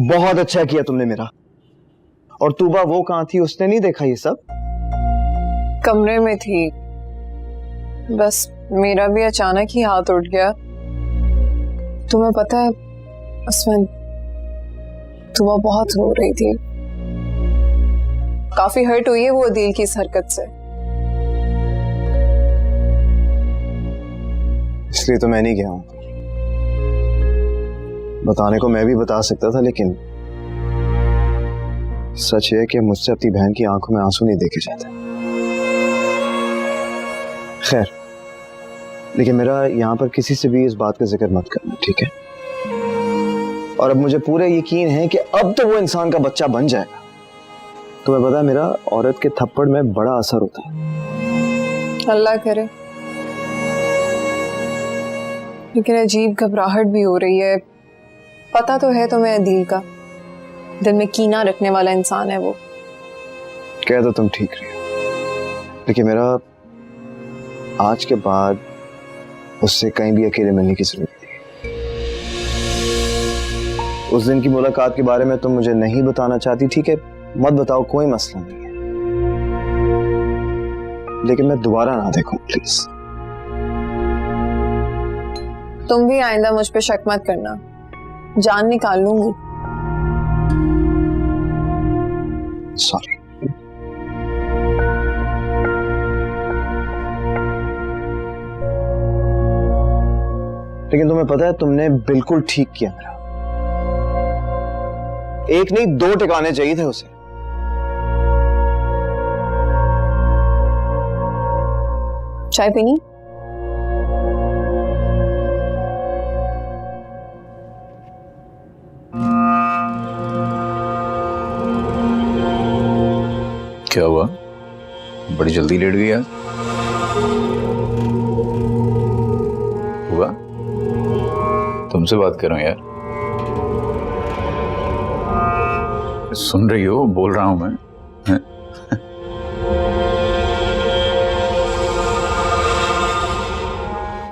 बहुत अच्छा किया तुमने मेरा। और तूबा वो कहाँ थी, उसने नहीं देखा ये सब? कमरे में थी, बस मेरा भी अचानक ही हाथ उठ गया। तुम्हें पता है उसमें तूबा बहुत रो रही थी, काफी हर्ट हुई है वो अदील की इस हरकत से। इसलिए तो मैं नहीं गया हूं। बताने को मैं भी बता सकता था, लेकिन सच है कि मुझसे अपनी बहन की आंखों में आंसू नहीं देखे जाते। खैर, लेकिन मेरा यहाँ पर किसी से भी इस बात का जिक्र मत करना, ठीक है? और अब मुझे पूरा यकीन है कि अब तो वो इंसान का बच्चा बन जाएगा। तुम्हें पता है मेरा औरत के थप्पड़ में बड़ा असर होता है। अल्लाह करे। लेकिन अजीब घबराहट भी हो रही है। पता तो है तुम्हें अदील का दिल में कीना रखने वाला इंसान है वो। कह तो तुम ठीक रही हो, लेकिन मेरा आज के बाद उससे कहीं भी अकेले मिलने की जरूरत नहीं। उस दिन की मुलाकात के बारे में तुम मुझे नहीं बताना चाहती, ठीक है, मत बताओ, कोई मसला नहीं है, लेकिन मैं दोबारा ना देखूं प्लीज। तुम भी आइंदा मुझ पे शक मत करना, जान निकाल लूंगी। सॉरी। लेकिन तुम्हें पता है तुमने बिल्कुल ठीक किया मेरा। एक नहीं 2 ठिकाने चाहिए थे उसे। चाय पीनी? क्या हुआ, बड़ी जल्दी लेट गई आज? हुआ? तुमसे बात कर रहा हूं यार। सुन रही हो, बोल रहा हूं मैं।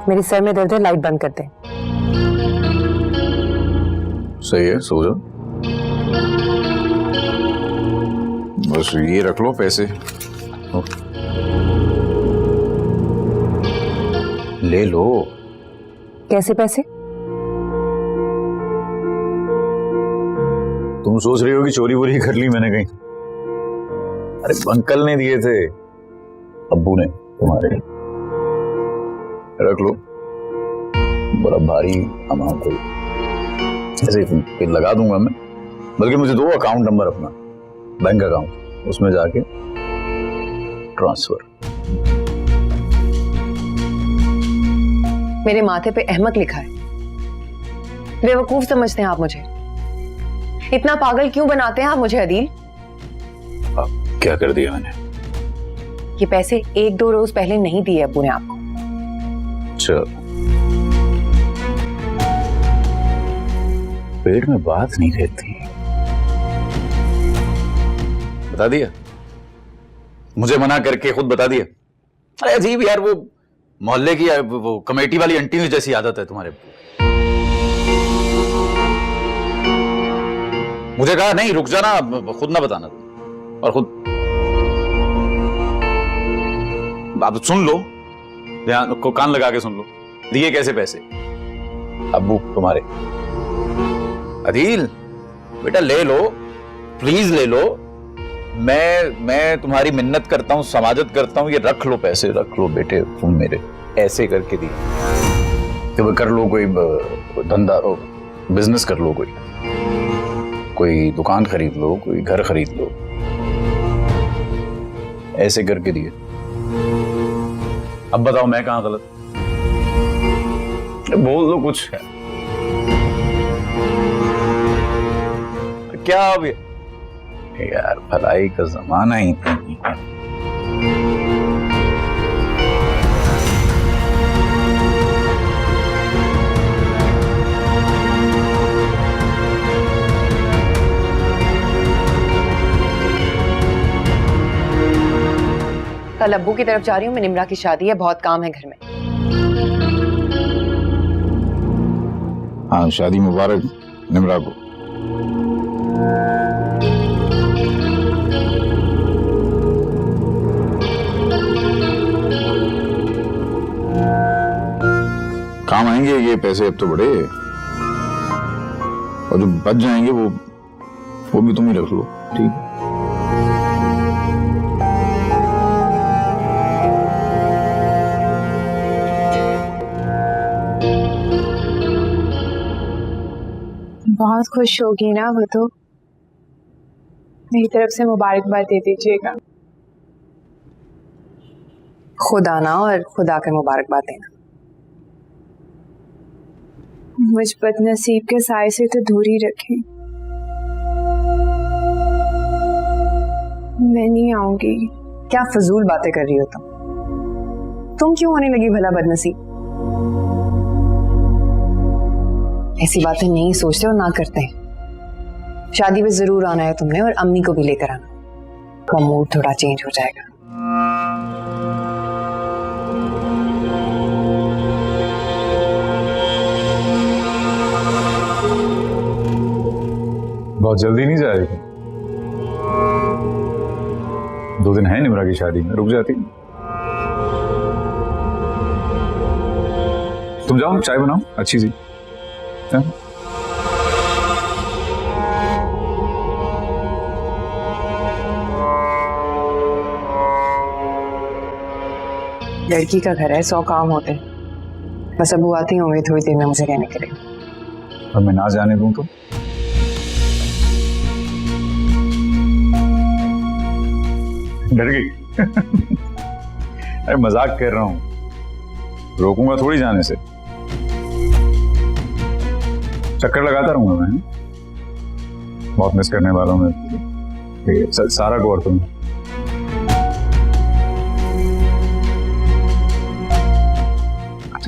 मेरी सर में दर्द है, लाइट बंद कर दे। सही है, सो जाओ। बस ये रख लो पैसे। ले लो। कैसे पैसे? तुम सोच रही हो कि चोरी वोरी कर ली मैंने कहीं? अरे अंकल ने दिए थे, अब्बू ने तुम्हारे। रख लो, बड़ा भारी अमाउंट है, ऐसे लगा दूंगा मैं। बल्कि मुझे दो अकाउंट नंबर अपना, बैंक अकाउंट, उसमें जाके ट्रांसफर। मेरे माथे पे अहमक लिखा है। बेवकूफ समझते हैं आप मुझे? इतना पागल क्यों बनाते हैं आप मुझे अदील? क्या कर दिया मैंने? ये पैसे 1-2 रोज पहले नहीं दिए अब्बू ने आपको। चल, पेट में बात नहीं रहती। बता दिया, मुझे मना करके खुद बता दिया। अरे अजीब यार, वो मोहल्ले की वो कमेटी वाली आंटी जैसी आदत है तुम्हारे। मुझे कहा नहीं, रुक जाना, खुद ना बताना। और खुद आप सुन लो, ध्यान को कान लगा के सुन लो। दिए कैसे पैसे अब्बू तुम्हारे? अदील बेटा ले लो, प्लीज ले लो। मैं तुम्हारी मिन्नत करता हूँ, समाजत करता हूँ, ये रख लो पैसे, रख लो बेटे तुम मेरे। ऐसे करके दिए कि वो कर लो, कोई धंधा बिजनेस कर लो, कोई दुकान खरीद लो, कोई घर खरीद लो। ऐसे करके दिए। अब बताओ मैं कहां गलत? बोल दो कुछ है क्या? अब यार भलाई का जमाना ही नहीं है। कल अब्बू की तरफ जा रही हूँ मैं, निम्रा की शादी है, बहुत काम है घर में। हाँ, शादी मुबारक निम्रा को। काम आएंगे ये पैसे अब तो बड़े, और जो बच जाएंगे वो भी तुम ही रख लो, ठीक है? बहुत खुश होगी ना वो तो। मेरी तरफ से मुबारकबाद दे दीजिएगा। खुदा ना और खुदा के मुबारकबाद देना। मुझ बदनसीब के साए से तो दूर ही रखें। मैं नहीं आऊंगी। क्या फजूल बातें कर रही हो तुम क्यों होने लगी भला बदनसीब? ऐसी बातें नहीं सोचते और ना करते हैं। शादी में जरूर आना है तुमने, और अम्मी को भी लेकर आना। का मूड थोड़ा चेंज हो जाएगा। बहुत जल्दी नहीं जा रही थी? 2 दिन है निम्रा की शादी में, रुक जाती। तुम जाओ, चाय बनाओ अच्छी सी। है? लड़की का घर है, 100 काम होते हैं। बस अबू आती होंगे थोड़ी देर में मुझे कहने के लिए। और मैं ना जाने दूं तो? डर गई? अरे मजाक कर रहा हूं, रोकूंगा थोड़ी जाने से। चक्कर लगाता रहूंगा मैं, बहुत मिस करने वाला हूं मैं सारा को और तुम्हें।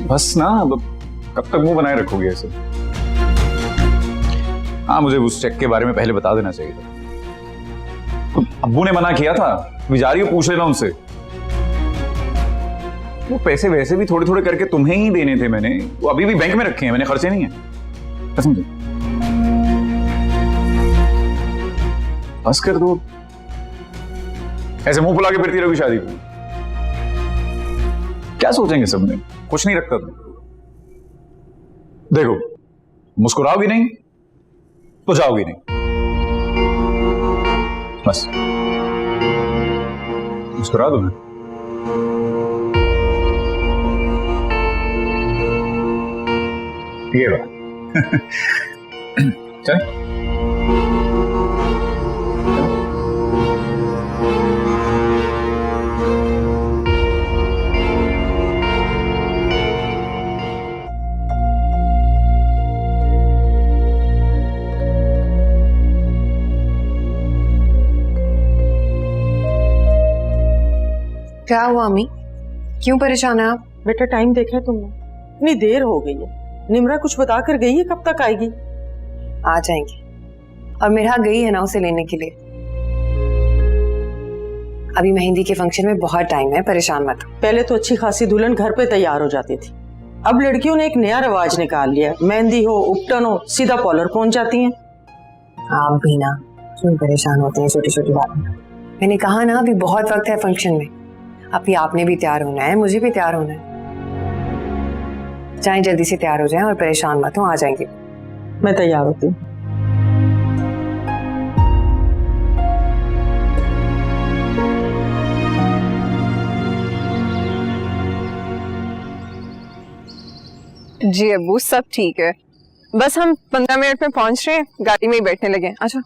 बस ना, कब तक मुंह बनाए रखोगे ऐसे? हाँ, मुझे उस चेक के बारे में पहले बता देना चाहिए था। तो अब्बू ने मना किया था, विजारी पूछ लेना उनसे। वो पैसे वैसे भी थोड़े थोड़े करके तुम्हें ही देने थे मैंने, वो अभी भी बैंक में रखे हैं, मैंने खर्चे नहीं है। कसम से। बस कर दो, ऐसे मुंह फुला के फिरती रहोगी शादी को। क्या सोचेंगे सब में? कुछ नहीं रखता तुम। देखो, मुस्कुराओगी नहीं तो जाओगी नहीं, बस मुस्कुरा दो ना। ये बात। चल क्या हुआ अम्मी? क्यों परेशान है आप? बेटा टाइम देखा है तुमने? इतनी देर हो गई है। निम्रा कुछ बता कर गई है, कब तक आएगी? आ जाएंगी, और मेरा गई है ना उसे लेने के लिए। अभी मेहंदी के फंक्शन में बहुत टाइम है, परेशान मत हो। पहले तो अच्छी खासी दुल्हन घर पे तैयार हो जाती थी, अब लड़कियों ने एक नया रिवाज निकाल लिया। मेहंदी हो, उपटन हो, सीधा पार्लर पहुंच जाती हैं। आप भी ना क्यों परेशान होते हैं छोटी छोटी बातों में? मैंने कहा ना, अभी बहुत वक्त है फंक्शन में। अभी आपने भी तैयार होना है, मुझे भी तैयार होना है। चाहे जल्दी से तैयार हो जाएं और परेशान मत हो, आ जाएंगे। मैं तैयार होती हूँ। जी अब्बू, सब ठीक है। बस हम 15 मिनट में पहुंच रहे हैं, गाड़ी में ही बैठने लगे। अच्छा,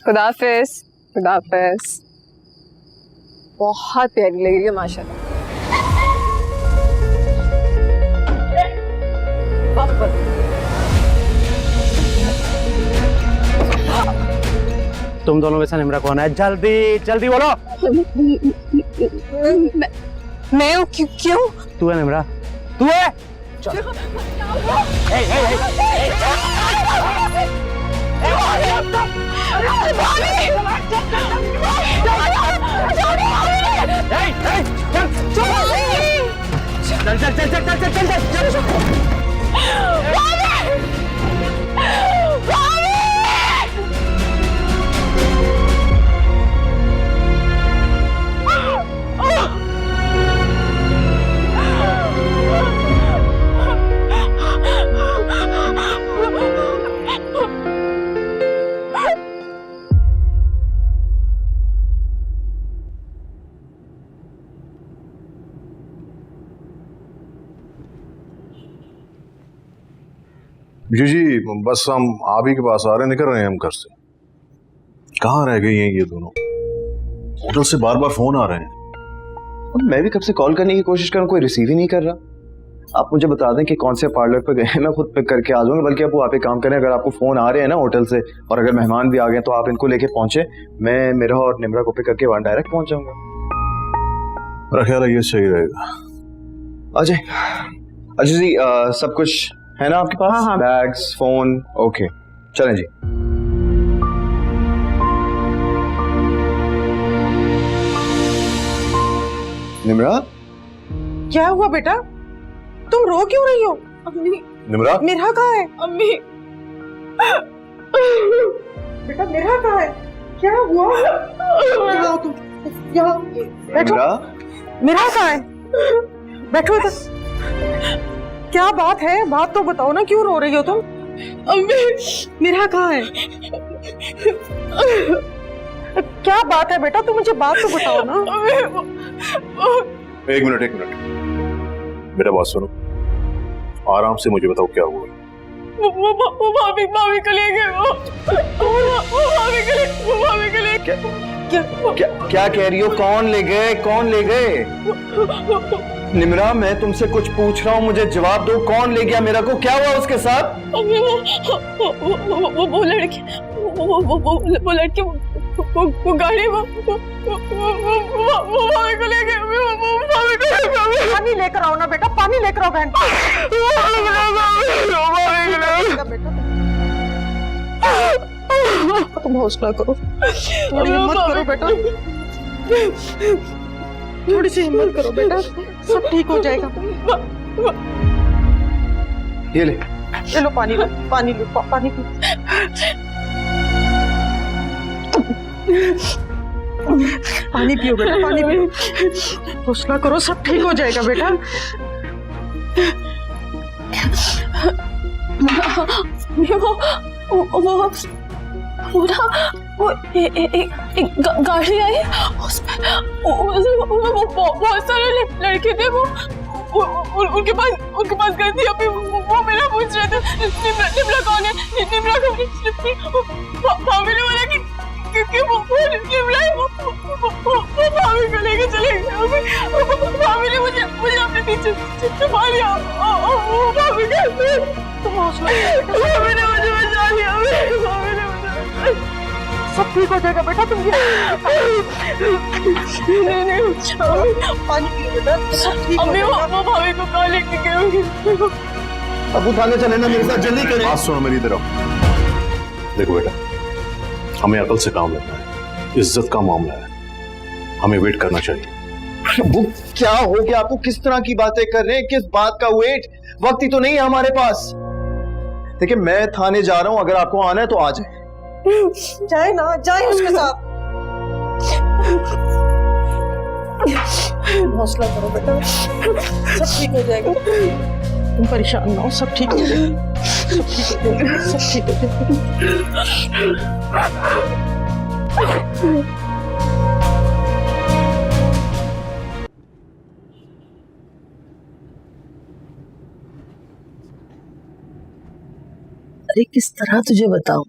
खुदा हाफिज। खुदा हाफिज। बहुत प्यारी लग रही है माशाल्लाह। तुम दोनों में से निम्रा कौन है? जल्दी जल्दी बोलो। मैं हूँ। क्यों? तू है निम्रा, तू है। चल चल चल चल चल चल चल चल। जी जी, बस हम आप ही के पास आ रहे, निकल रहे हैं हम घर से। कहाँ रह गई हैं ये दोनों? होटल से बार बार फोन आ रहे हैं। मैं भी कब से कॉल करने की कोशिश कर रहा हूं, कोई रिसीव ही नहीं कर रहा। आप मुझे बता दें कि कौन से पार्लर पर गए हैं, मैं खुद पिक करके आ जाऊंगा। बल्कि आप एक काम करें, अगर आपको फोन आ रहे हैं ना होटल से और अगर मेहमान भी आ गए तो आप इनको लेके पहुंचे, मैं मिरा और निम्रा को पिक करके वहां डायरेक्ट पहुंच जाऊंगा। मेरा ख्याल है ये सही रहेगा। अजय, अजय जी, सब कुछ है ना आपके पास? हाँ, हाँ। बैग्स, फोन, ओके, चलें जी। निम्रा, क्या हुआ बेटा? तुम रो क्यों रही हो? अम्मी, निम्रा, मिरा कहाँ है? अम्मी, बेटा मिरा कहाँ है? क्या हुआ? यहाँ तुम, यहाँ बैठो। निम्रा, मिरा कहाँ है? बैठो इधर। क्या बात है? बात तो बताओ ना, क्यों रो रही हो तुम? अम्मी, मिरा कहाँ है? क्या बात है बेटा? तुम मुझे बात तो बताओ ना। एक मिनट। मेरा बात सुनो, आराम से मुझे बताओ क्या हुआ। वो भाभी को ले गए। वो भाभी को ले क्या कह रही हो? कौन ले गए? कौन ले गए? निम्रा, मैं तुमसे कुछ पूछ रहा हूँ, मुझे जवाब दो। कौन ले गया मेरा को? क्या हुआ उसके साथ? अम्मी, वो लड़की, वो लड़की, वो गाड़ी, वो भाभी को ले गए। वो भाभी को ले गए। पानी लेकर आओ ना बेटा, पानी लेकर आओ बहन। तुम हौसला करो, थोड़ी हिम्मत करो बेटा, थोड़ी सी हिम्मत करो बेटा, सब ठीक हो जाएगा। ये ले। ये लो पानी, लो पानी, लो पानी पी। पानी पियो बेटा, पानी पियो, हौसला करो, सब ठीक हो जाएगा बेटा। वो एक गाड़ी आई, उसमें बहुत सारे लड़के थे। वो उनके पास गई थी। अभी वो मेरा पूछ रहे थे निम्रा कौन है, निम्रा कौन है। भाभी ने बोला कि वो निम्रा है। वो भाभी को लेके चले गए। भाभी ने मुझे अपने पीछे छुपा लिया। भाभी कैसे? तुम हौसला करो, भाभी ने मुझे बचा लिया। भाभी ने सब ठीक हो जाएगा बेटा, तुम पानी पियो बेटा, सब ठीक हो अम्मी, जाएगा। वो भाभी को कहाँ लेके गए होंगे? अब उठाने चले ना मेरे साथ, जल्दी करें। बात सुनो मेरी तरफ। देखो बेटा, हमें अकल से काम लेना है, इज्जत का मामला है, हमें वेट करना चाहिए। वो क्या हो गया? आपको किस तरह की बातें कर रहे हैं? किस बात का वेट? वक्त ही तो नहीं है हमारे पास। देखिए, मैं थाने जा रहा हूं, अगर आपको आना है तो आ जाए। जाए ना, जाए उसके साथ। हौसला करो बेटा, सब ठीक हो जाएगा, तुम परेशान ना हो, सब ठीक हो जाएगा, सब ठीक हो जाएगा, सब ठीक हो जाएगा। अरे किस तरह तुझे बताऊं?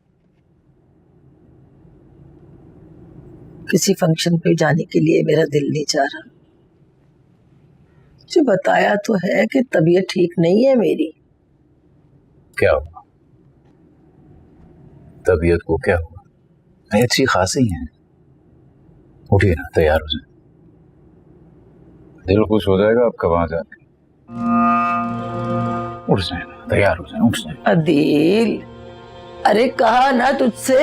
किसी फंक्शन पे जाने के लिए मेरा दिल नहीं चाह रहा। तुझे बताया तो है कि तबीयत ठीक नहीं है मेरी। क्या हुआ? तबीयत को क्या हुआ? मैं अच्छी खासी है। उठिए ना, तैयार हो जाए। दिल खुश हो जाएगा आपका वहां जाके। उठ जाए, तैयार हो जाए, उठ जाए। अदील, अरे कहा ना तुझसे,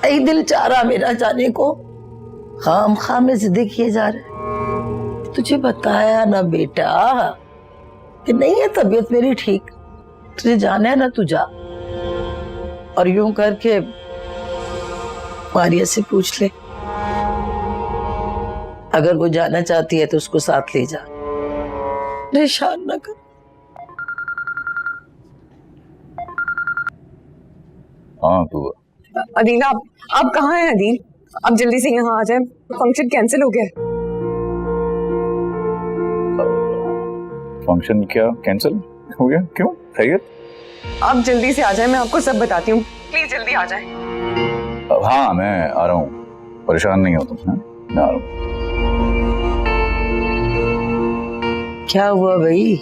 यही दिल चाह रहा मेरा जाने को, खाम खाम में जिद किए जा रहे। तुझे बताया ना बेटा कि नहीं है तबीयत मेरी ठीक, तुझे जाना है ना तू जा। और यूं करके मारिया से पूछ ले, अगर वो जाना चाहती है तो उसको साथ ले जा, परेशान ना कर। हाँ बुआ। अदील, आप कहाँ हैं? अदील, आप जल्दी से यहाँ आ जाए, फंक्शन कैंसिल हो गया है। फंक्शन क्या कैंसिल हो गया? क्यों? खैरियत? आप जल्दी से आ जाएं, मैं आपको सब बताती हूँ, प्लीज जल्दी आ जाएं। हाँ मैं आ रहा हूँ, परेशान नहीं हो तुम, हाँ? मैं आ रहा हूँ। क्या हुआ भाई,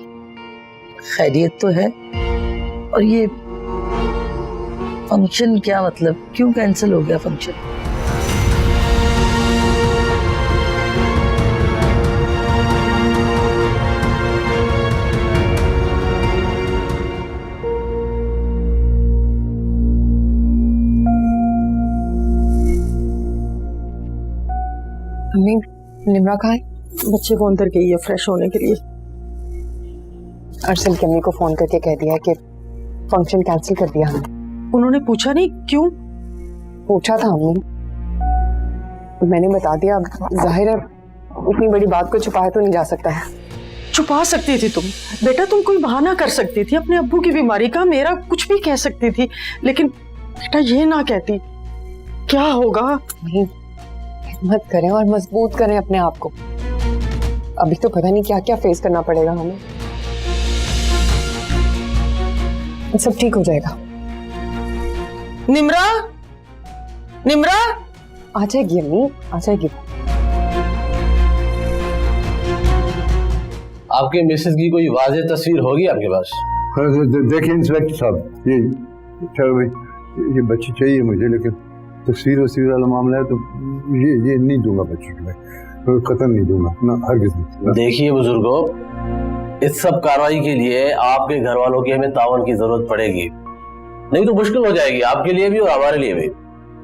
खैरियत तो है? और ये फंक्शन क्या मतलब, क्यों कैंसिल हो गया फंक्शन? अम्मी, निम्रा कहाँ है? बच्चे को अंदर गई है फ्रेश होने के लिए। अर्शल की अम्मी को फोन करके कह दिया कि फंक्शन कैंसिल कर दिया हमने। उन्होंने पूछा नहीं क्यों? पूछा था अम्मी, मैंने बता दिया। अब जाहिर है इतनी बड़ी बात को छुपाया तो नहीं जा सकता है। छुपा सकती थी तुम बेटा, तुम कोई बहाना कर सकती थी अपने अब्बू की बीमारी का, मेरा कुछ भी कह सकती थी, लेकिन बेटा ये ना कहती। क्या होगा? नहीं, हिम्मत करें और मजबूत करें अपने आप को। अभी तो पता नहीं क्या क्या फेस करना पड़ेगा हमें। सब ठीक हो जाएगा। निम्रा, निम्रा, आ जाएगी अम्मी, आ जाएगी। आपके मिसेज की कोई वाज़ेह तस्वीर होगी आपके पास? देखिए इंस्पेक्टर साहब, ये चलो भाई, ये बच्ची चाहिए मुझे, लेकिन तस्वीर वस्वीर वाला मामला है तो ये नहीं दूंगा बच्ची को, मैं कतई नहीं दूंगा ना, हरगिज़ नहीं। देखिए बुजुर्गों, इस सब कार्रवाई के लिए आपके घर वालों की हमें तावन की जरूरत पड़ेगी, नहीं तो मुश्किल हो जाएगी आपके लिए भी और हमारे लिए भी।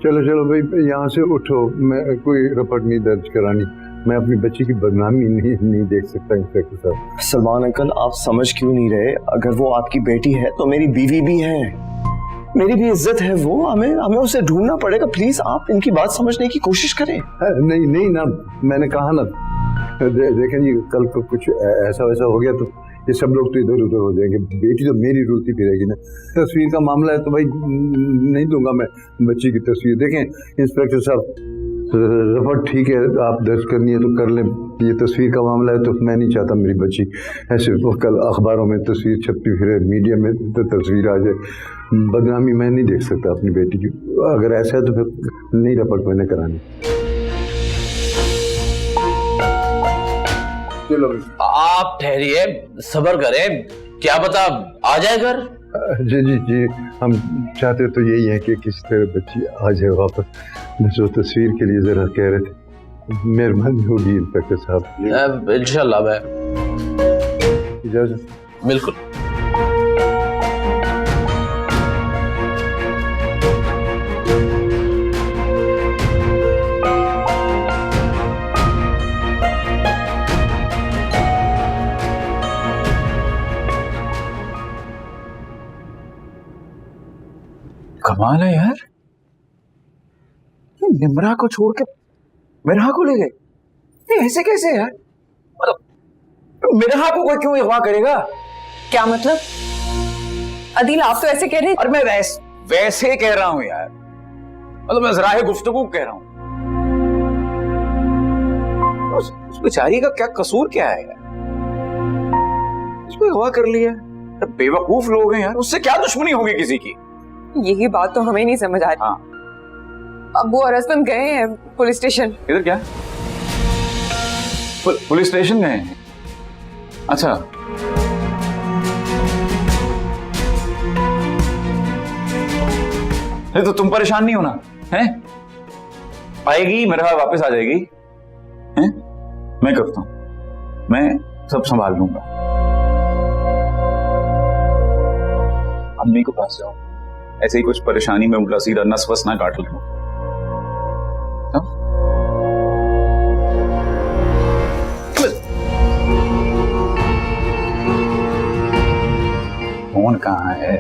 चलो चलो भाई, यहाँ से उठो, मैं कोई रिपोर्ट नहीं दर्ज करानी, मैं अपनी बच्ची की बदनामी नहीं देख सकता इंस्पेक्टर साहब। सलमान अंकल, आप समझ क्यों नहीं रहे? अगर वो आपकी बेटी है तो मेरी बीवी भी है, मेरी भी इज्जत है वो, हमें उसे ढूंढना पड़ेगा। प्लीज आप इनकी बात समझने की कोशिश करें। नहीं नहीं ना, मैंने कहा ना, देखें जी, कल को कुछ ऐसा वैसा हो गया तो ये सब लोग तो इधर उधर हो जाएंगे, बेटी तो मेरी रुलती फिरेगी ना। तस्वीर का मामला है तो भाई नहीं दूंगा मैं बच्ची की तस्वीर। देखें इंस्पेक्टर साहब, रिपोर्ट ठीक है, आप दर्ज करनी है तो कर लें, ये तस्वीर का मामला है तो मैं नहीं चाहता मेरी बच्ची ऐसे वो कल अखबारों में तस्वीर छपती फिरे, मीडिया में तो तस्वीर आ जाए, बदनामी मैं नहीं देख सकता अपनी बेटी की। अगर ऐसा है तो फिर नहीं रिपोर्ट मैंने करानी। चलो आप ठहरिए, सब्र करें, क्या पता आ जाए घर। जी जी जी, हम चाहते तो यही है कि किसी तरह बच्ची आ जाए वापस। बस वो तस्वीर के लिए जरा कह रहे थे, मेहरबानी होगी इंस्पेक्टर साहब। इंशाल्लाह, मैं इजाजत। बिल्कुल। कमाल है यार, निम्रा को छोड़ के मिरहा को ले गए। ऐसे कैसे यार? मतलब मिरहा को कोई क्यों अगवा करेगा? क्या मतलब? अदील, आप तो ऐसे कह रहे हैं। और मैं वैसे कह रहा हूं यार, मतलब मैं जराए गुफ्तगू कह रहा हूं। उस बेचारी का क्या कसूर क्या है यार? उसको अगवा कर लिया। बेवकूफ लोग हैं यार, उससे क्या दुश्मनी होगी किसी की? यही बात तो हमें नहीं समझ आ रही। हाँ। अब्बू और हस्बैंड गए हैं पुलिस स्टेशन। इधर क्या? पुलिस स्टेशन गए हैं? अच्छा, नहीं तो तुम परेशान नहीं होना है? आएगी मेरा वापस आ जाएगी हैं? मैं करता हूं, मैं सब संभाल लूंगा। अम्मी को पास जाओ, ऐसे ही कुछ परेशानी में उल्टा सीधा नस वस ना काट लूं। फोन कहाँ है?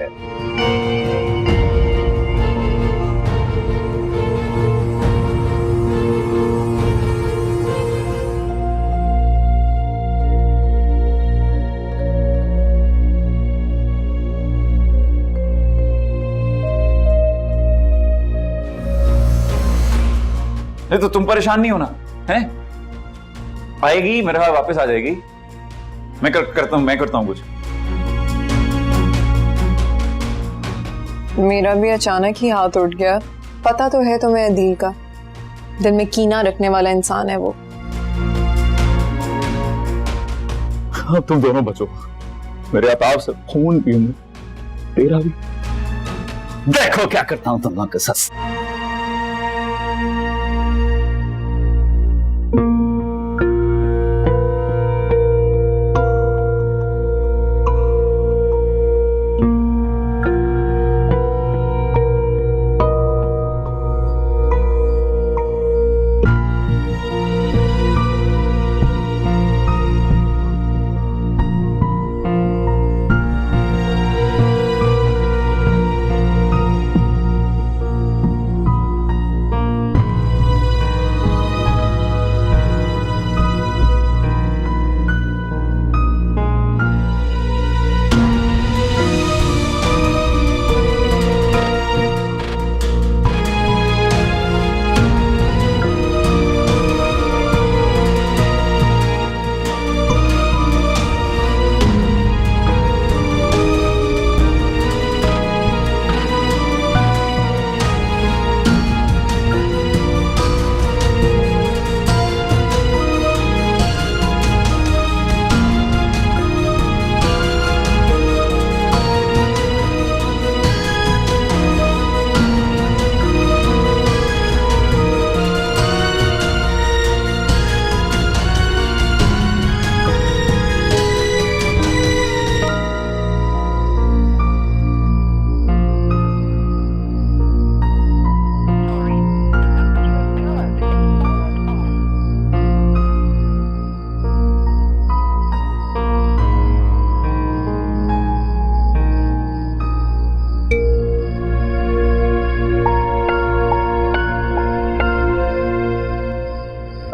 नहीं तो तुम परेशान नहीं होना है? आएगी मेरा वापस आ जाएगी, मैं करता हूं कुछ। मेरा भी अचानक ही हाथ उठ गया। पता तो है तुम्हें अदील का, दिल में कीना रखने वाला इंसान है वो। अब तुम दोनों बचो, मेरे अताब से खून पीऊंगा, तेरा भी। देखो क्या करता हूं तुम लोगों के साथ।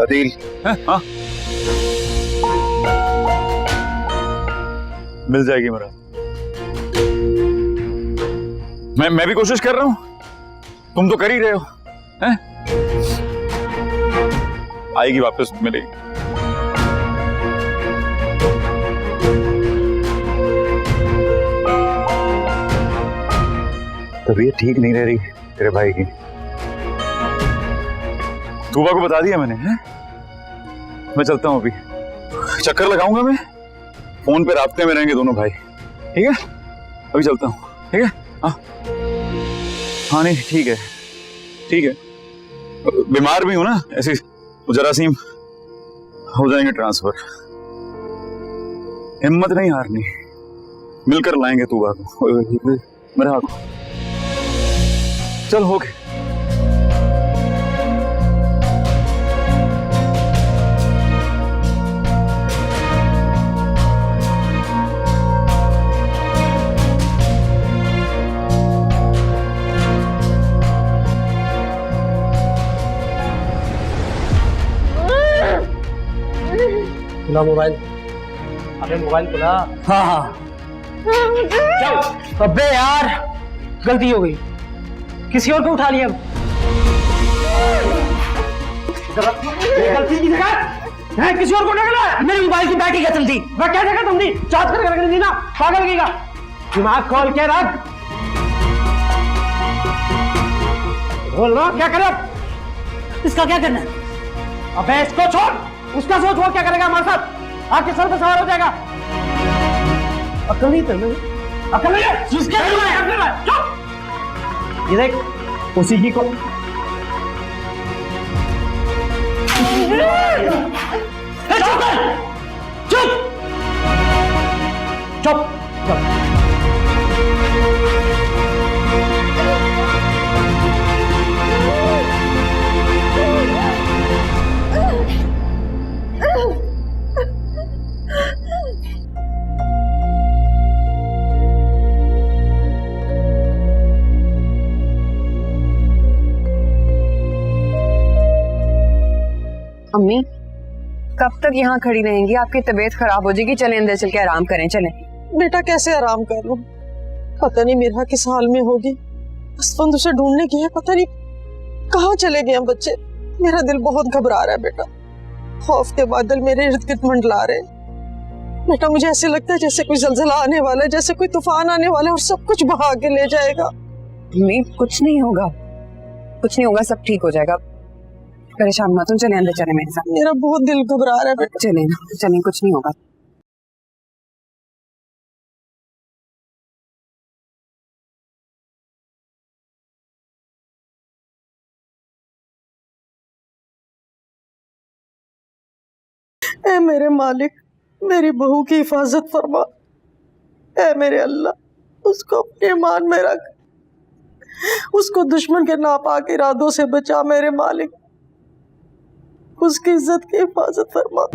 अदील, हाँ मिल जाएगी मेरा। मैं भी कोशिश कर रहा हूं, तुम तो कर ही रहे हो, हैं? आएगी वापस, मिलेगी। तबीयत ठीक नहीं रह रही तेरे भाई की। तूबा को बता दिया मैंने, हैं? मैं चलता हूं, अभी चक्कर लगाऊंगा मैं, फोन पे राब्ते में रहेंगे दोनों भाई, ठीक है? अभी चलता हूं, ठीक है? हाँ नहीं ठीक है, ठीक है। बीमार भी हूं ना, ऐसी जरासीम हो जाएंगे ट्रांसफर। हिम्मत नहीं हारनी, मिलकर लाएंगे तूबा को, मेरे हाथ। चल हो गए। खुला मोबाइल, अबे मोबाइल खुला। हाँ हाँ चल। अबे यार गलती हो गई, किसी और को उठा लिया। गलती की जगह है किसी और को निकला। मेरे मोबाइल की बैटरी क्या चलती, मैं क्या जगह तुमने चार्ज कर रखनी थी ना, पागल की का दिमाग खोल के रख। बोल लो क्या करे, इसका क्या करना है? अबे इसको छोड़, उसका सोच वो क्या करेगा हमारे साथ, आपके सर पे सवार हो जाएगा। अकल नहीं तेरे, अकल नहीं है, जिसके ये देख उसी की को चुप चुप चुप। अम्मी कब तक यहाँ खड़ी रहेंगी, आपकी तबीयत खराब हो जाएगी। चलें अंदर चल के आराम करें, चलें। बेटा कैसे आराम कर लूं, पता नहीं मेरा किस हाल में होगी। असफंद उसे ढूंढने की है, पता नहीं कहाँ चले गए हैं बच्चे। मेरा दिल बहुत घबरा रहा है बेटा, खौफ के बादल मेरे इर्द गिर्द मंडला रहे हैं। बेटा मुझे ऐसे लगता है जैसे कोई जलजला आने वाला है, जैसे कोई तूफान आने वाला है और सब कुछ बहा के ले जाएगा। नहीं, कुछ नहीं होगा, कुछ नहीं होगा, सब ठीक हो जाएगा। परेशान मत हो, चले अंदर चले मेरे साथ। मेरा बहुत दिल घबरा रहा है बेटा। चले ना, चले, कुछ नहीं होगा। ऐ मेरे मालिक, मेरी बहू की हिफाजत फरमा। ऐ मेरे अल्लाह, उसको अपने ईमान में रख, उसको दुश्मन के नापाक इरादों से बचा मेरे मालिक, उसकी इज्जत की हिफाजत फरमा।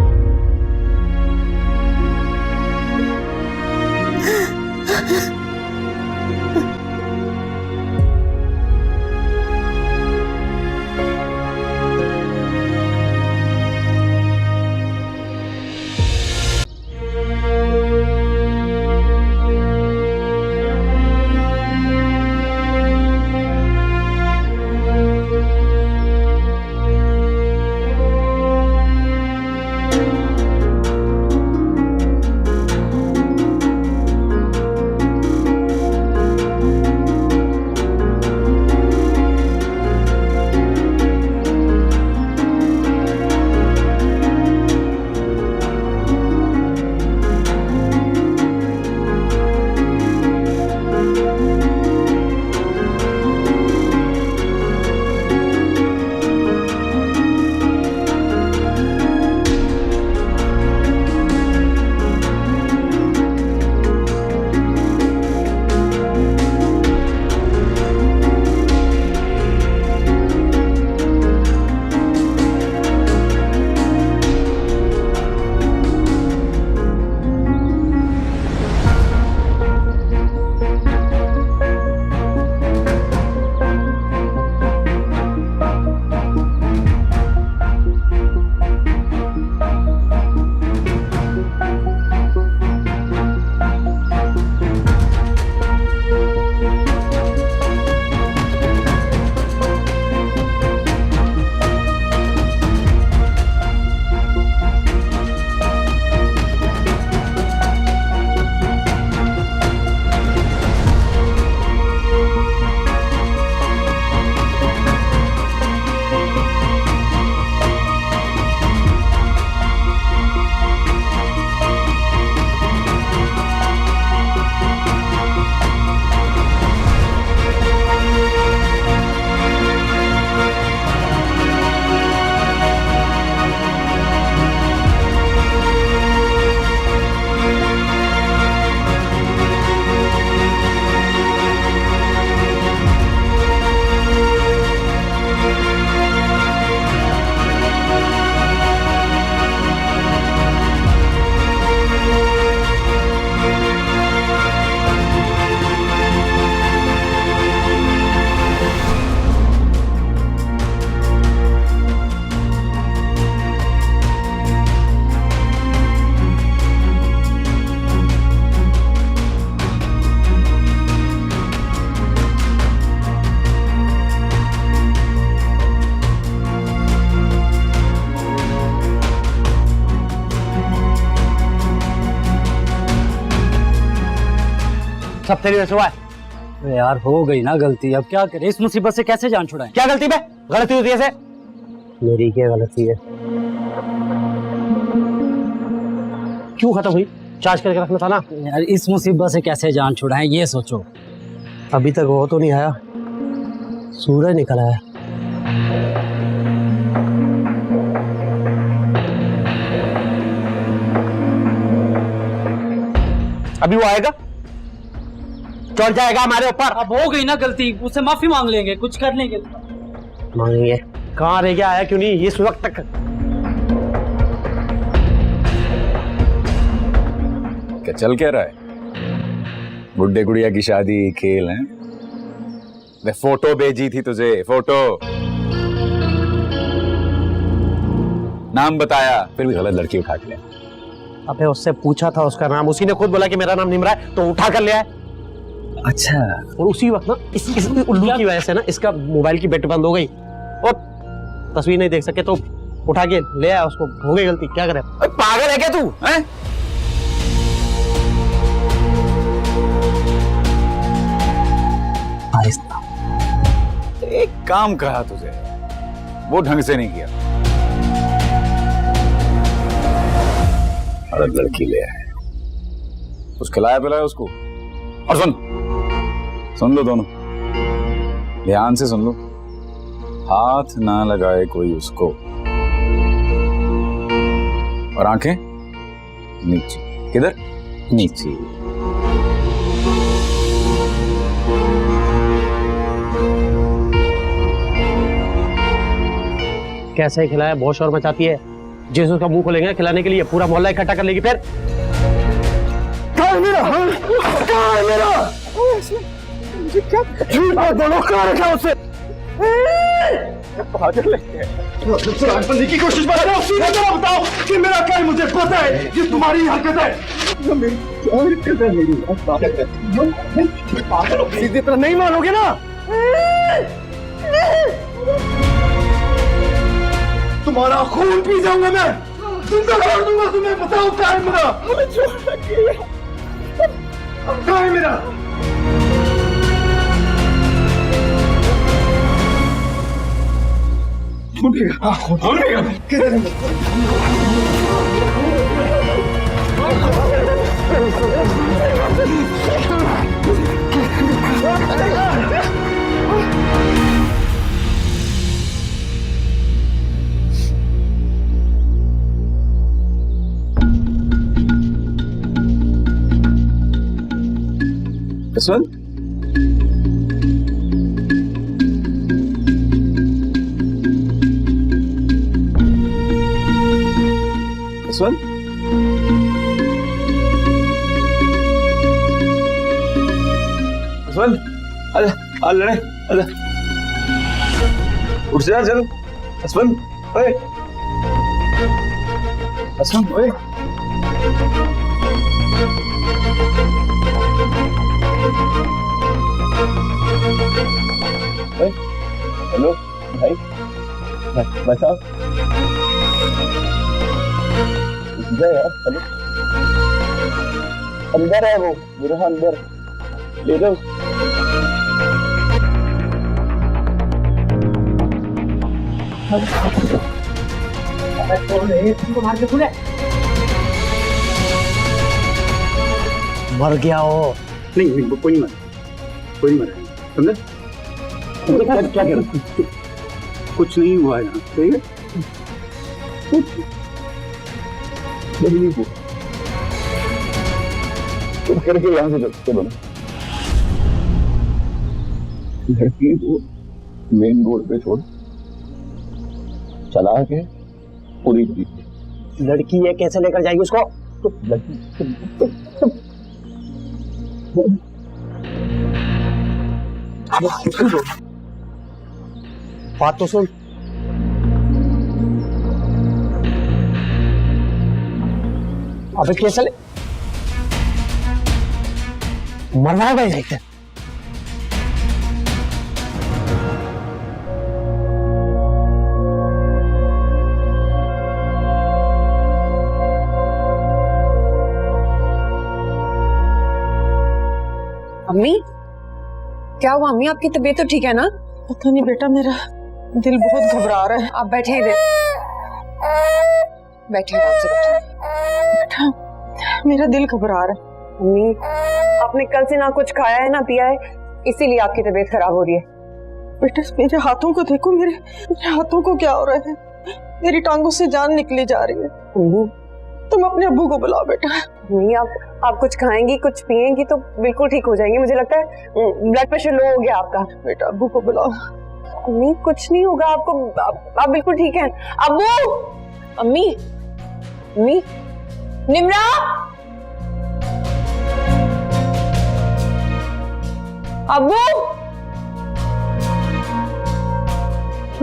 सब तेरी वजह से हुआ है। यार हो गई ना गलती, अब क्या करें, इस मुसीबत से कैसे जान छुड़ाएं? क्या गलती पे गलती होती है ऐसे? मेरी क्या गलती है? क्यों खत्म हुई? चार्ज करके रखना था ना। यार इस मुसीबत से कैसे जान छुड़ाएं ये सोचो। अभी तक वो तो नहीं आया, सूरज निकल आया। अभी वो आएगा, चढ़ जाएगा हमारे ऊपर। अब हो गई ना गलती, उससे माफी मांग लेंगे, कुछ कर लेंगे। मांगेंगे कहाँ रह गया, आया क्यों नहीं ये वक्त तक? क्या चल क्या रहा है? बुड्ढे गुड़िया की शादी खेल है? मैं फोटो भेजी थी तुझे, फोटो, नाम बताया, फिर भी गलत लड़की उठा के ले। अबे उससे पूछा था उसका नाम, उसी ने खुद बोला कि मेरा नाम निमरा है, तो उठा कर ले आए। अच्छा, और उसी वक्त ना इस उल्लू की वजह से ना इसका मोबाइल की बैटरी बंद हो गई और तस्वीर नहीं देख सके, तो उठा के ले आया उसको। हो गई गलती, क्या करे? पागल है क्या तू? हैं? आहिस्ता एक काम कहा तुझे, वो ढंग से नहीं किया। अरे लड़की ले आए, कुछ खिलाया पिलाया उसको। और सुन लो दोनों, ध्यान से सुन लो, हाथ ना लगाए कोई उसको, और आंखें नीचे। किधर? नीचे। कैसे ही खिलाया, बहुत शोर मचाती है। जिस उसका मुंह खोलेंगे खिलाने के लिए पूरा मोहल्ला इकट्ठा कर लेगी। फिर कहाँ है मेरा? कहाँ है मेरा? झूठ मत बोलो, कहाँ रखा उसे? बनने की कोशिश मत करो, सीधे तो बताओ कि मेरा क्या है, मुझे पता है ये तुम्हारी हरकत है। सीधे तरह नहीं मानोगे ना? तुम्हारा खून पी जाऊंगा मैं, जिंदा कर दूंगा तुम्हें। बताओ क्या है मेरा? क्या है मेरा? जसवंत, जसवंत, जसवंत, आजा, आ लड़े, आजा, उठ जा चल, जसवंत, ओए, जसवंत, ओए, हेलो भाई, भाई साहब, इधर यार, हेलो, अंदर है वो, मेरा अंदर, ले लो। मर गया हो? नहीं, कोई नहीं मरा, कोई नहीं मरा, समझे? क्या कह रहे? कुछ नहीं हुआ यहाँ, सही है? नहीं हुआ। तुम करके यहाँ से चलो ना। लड़की को मेन रोड पे छोड़, चला के पूरी लड़की ये कैसे लेकर जाएगी उसको? बात तो सुन। अबे कैसे ले मरना है भाई देखते। अम्मी, क्या हुआ अम्मी? आपकी तबीयत तो ठीक है ना? पता नहीं बेटा, मेरा दिल बहुत घबरा रहा है। आप बैठे इधर, बैठे आराम से बैठे। बेटा मेरा दिल घबरा रहा है। अम्मी, आपने कल से ना कुछ खाया है ना पिया है, इसीलिए आपकी तबीयत खराब हो रही है। बेटा मेरे हाथों को देखो, मेरे हाथों को क्या हो रहा है? मेरी टांगों से जान निकली जा रही है। तुम अपने अब्बू को बुलाओ बेटा। नहीं, आप कुछ खाएंगी कुछ पिएंगी तो बिल्कुल ठीक हो जाएंगे। मुझे लगता है ब्लड प्रेशर लो हो गया आपका। बेटा अब्बू को बुलाओ। नहीं, कुछ नहीं होगा आपको, आप बिल्कुल ठीक हैं। अब्बू, अम्मी, अम्मी, निम्रा, अब्बू,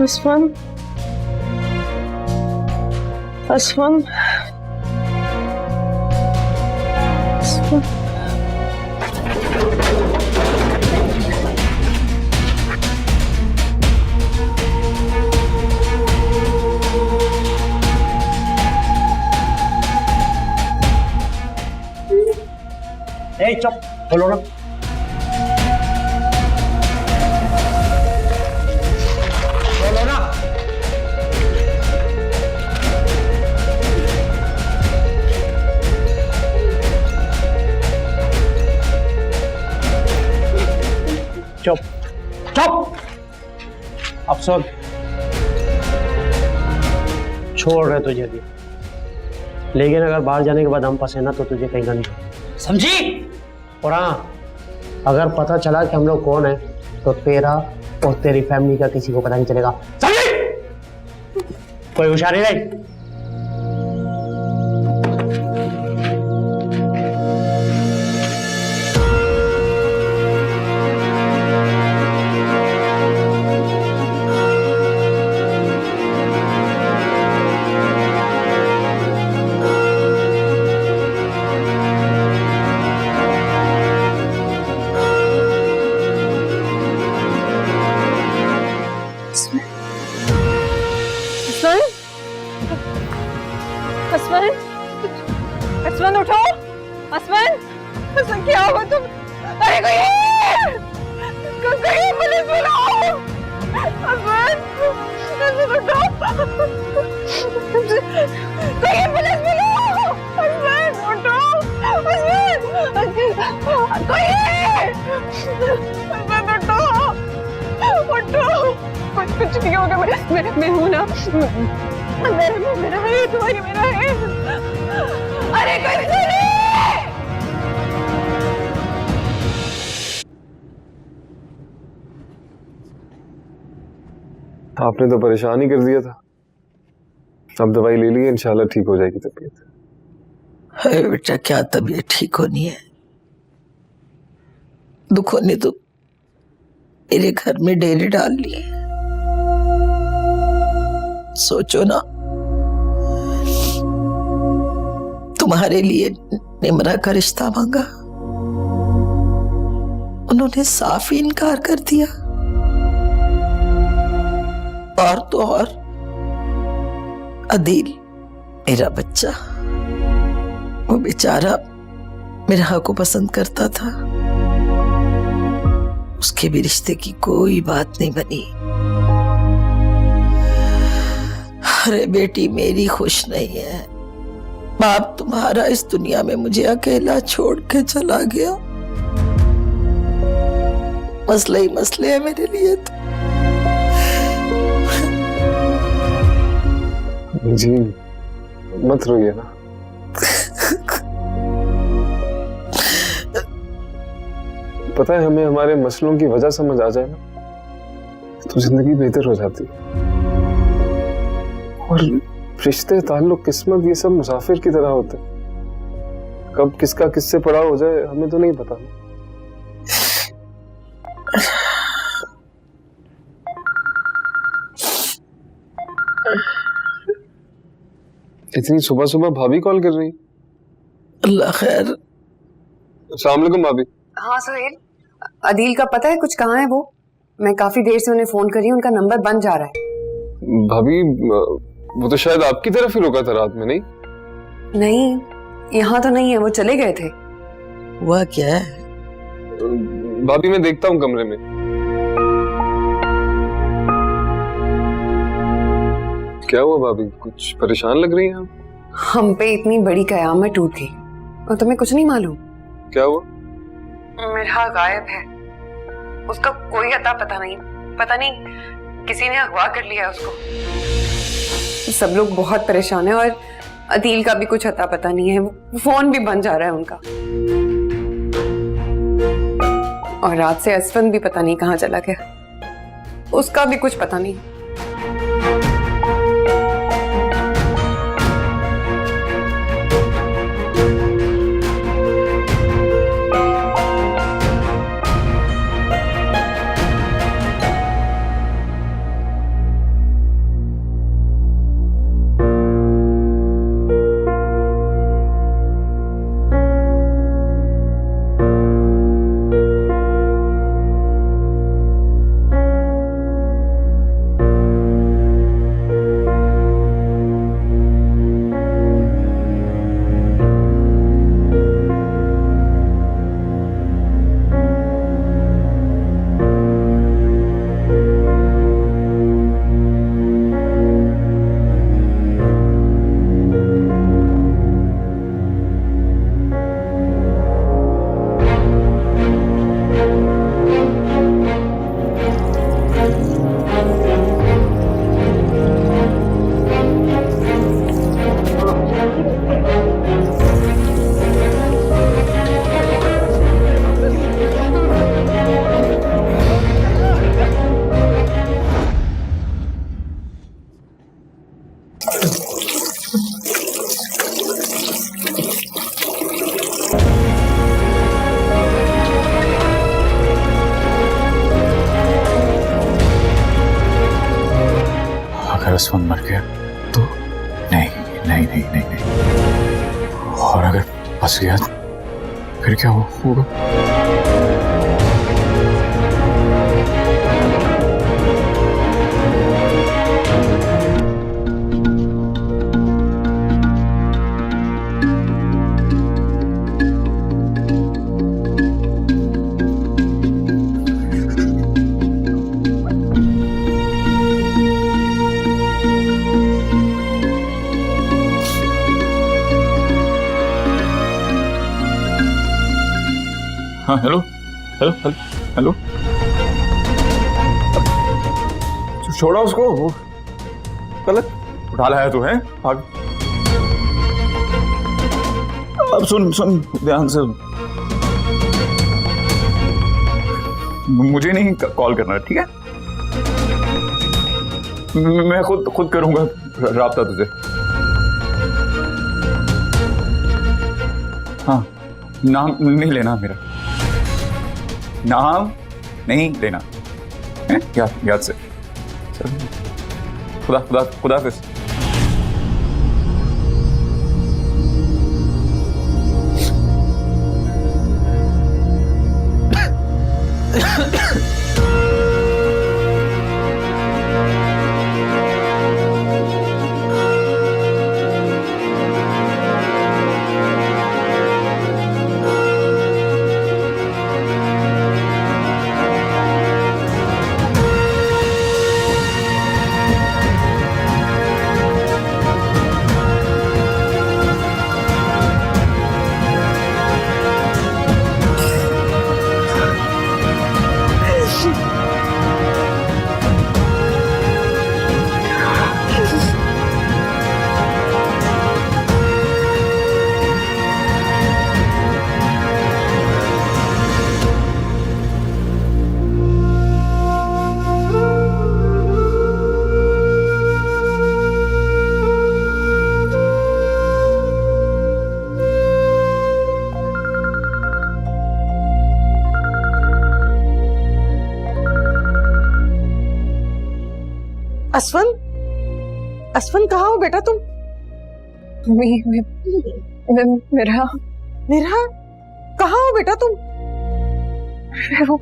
असफन, असफन, चुप बोलो ना। चुप चुप। अब सुन, छोड़ रहे तुझे भी, लेकिन अगर बाहर जाने के बाद हम फंसे ना तो तुझे कहीं नहीं, समझी? और हाँ, अगर पता चला कि हम लोग कौन है तो तेरा और तेरी फैमिली का किसी को पता नहीं चलेगा, समझी? कोई होशियारी नहीं। असमन उठो, असमन, असमन क्या हुआ तुम? अरे कोई पुलिस बुलाओ, असमन, असमन उठो, कोई पुलिस बुलाओ, असमन उठो, असमन, कोई, असमन उठो, कुछ नहीं होगा, मैं हूँ ना, मेरा है तुम्हारी, मेरा है। अरे कोई सुने! आपने तो परेशान ही कर दिया था। अब दवाई ले ली, इंशाल्लाह ठीक हो जाएगी तबीयत। अरे बेटा, क्या तबीयत ठीक होनी है? दुखों ने तो मेरे घर में डेरे डाल लिए। सोचो ना, तुम्हारे लिए निमरा का रिश्ता मांगा, उन्होंने साफ ही इनकार कर दिया। और तो और अदील, मेरा बच्चा, वो बेचारा मेरा को पसंद करता था, उसके भी रिश्ते की कोई बात नहीं बनी। अरे बेटी मेरी खुश नहीं है, बाप तुम्हारा इस दुनिया में मुझे अकेला छोड़ के चला गया। मसले ही मसले है मेरे लिए तो। जी मत रोइए ना। पता है, हमें हमारे मसलों की वजह समझ आ जाए ना तो जिंदगी बेहतर हो जाती है। और रिश्ते, ताल्लुक, किस्मत, ये सब मुसाफिर की तरह होते हैं। कब किसका किससे पड़ा हो जाए हमें तो नहीं पता। इतनी सुबह सुबह भाभी कॉल कर रही? अल्लाह खैर। अस्सलाम वालेकुम भाभी। हाँ सुहेल, अदील का पता है कुछ कहाँ है वो? मैं काफी देर से उन्हें फोन कर रही हूँ, उनका नंबर बंद जा रहा है। भाभी वो तो शायद आपकी तरफ ही रुका था रात में। नहीं नहीं, यहाँ तो नहीं है, वो चले गए थे। हुआ क्या है? भाभी मैं देखता हूँ कमरे में। क्या हुआ भाभी, कुछ परेशान लग रही हैं आप? हम पे इतनी बड़ी कयामत टूट गई और तुम्हें कुछ नहीं मालूम। क्या हुआ? मिरहा गायब है, उसका कोई अता पता नहीं, किसी ने अगवा कर लिया उसको। सब लोग बहुत परेशान हैं और अदील का भी कुछ अता पता नहीं है, फोन भी बंद जा रहा है उनका। और रात से असफन भी पता नहीं कहाँ चला गया, उसका भी कुछ पता नहीं। असफन मर गया तो? नहीं नहीं नहीं नहीं नहीं। और अगर फंस गया फिर क्या होगा? हाँ हेलो हेलो हेलो हेलो। छोड़ा उसको, वो गलत उठा लाया तू है। भाग। अब सुन सुन ध्यान से, मुझे नहीं कॉल करना, ठीक है? मैं खुद करूंगा राब्ता तुझे। हाँ, नाम नहीं लेना मेरा, नाम नहीं लेना है? याद से। खुदा खुदा खुदा हाफिज़। असफन, असफन कहाँ हो बेटा तुम? मेरा कहाँ हो बेटा तुम? वो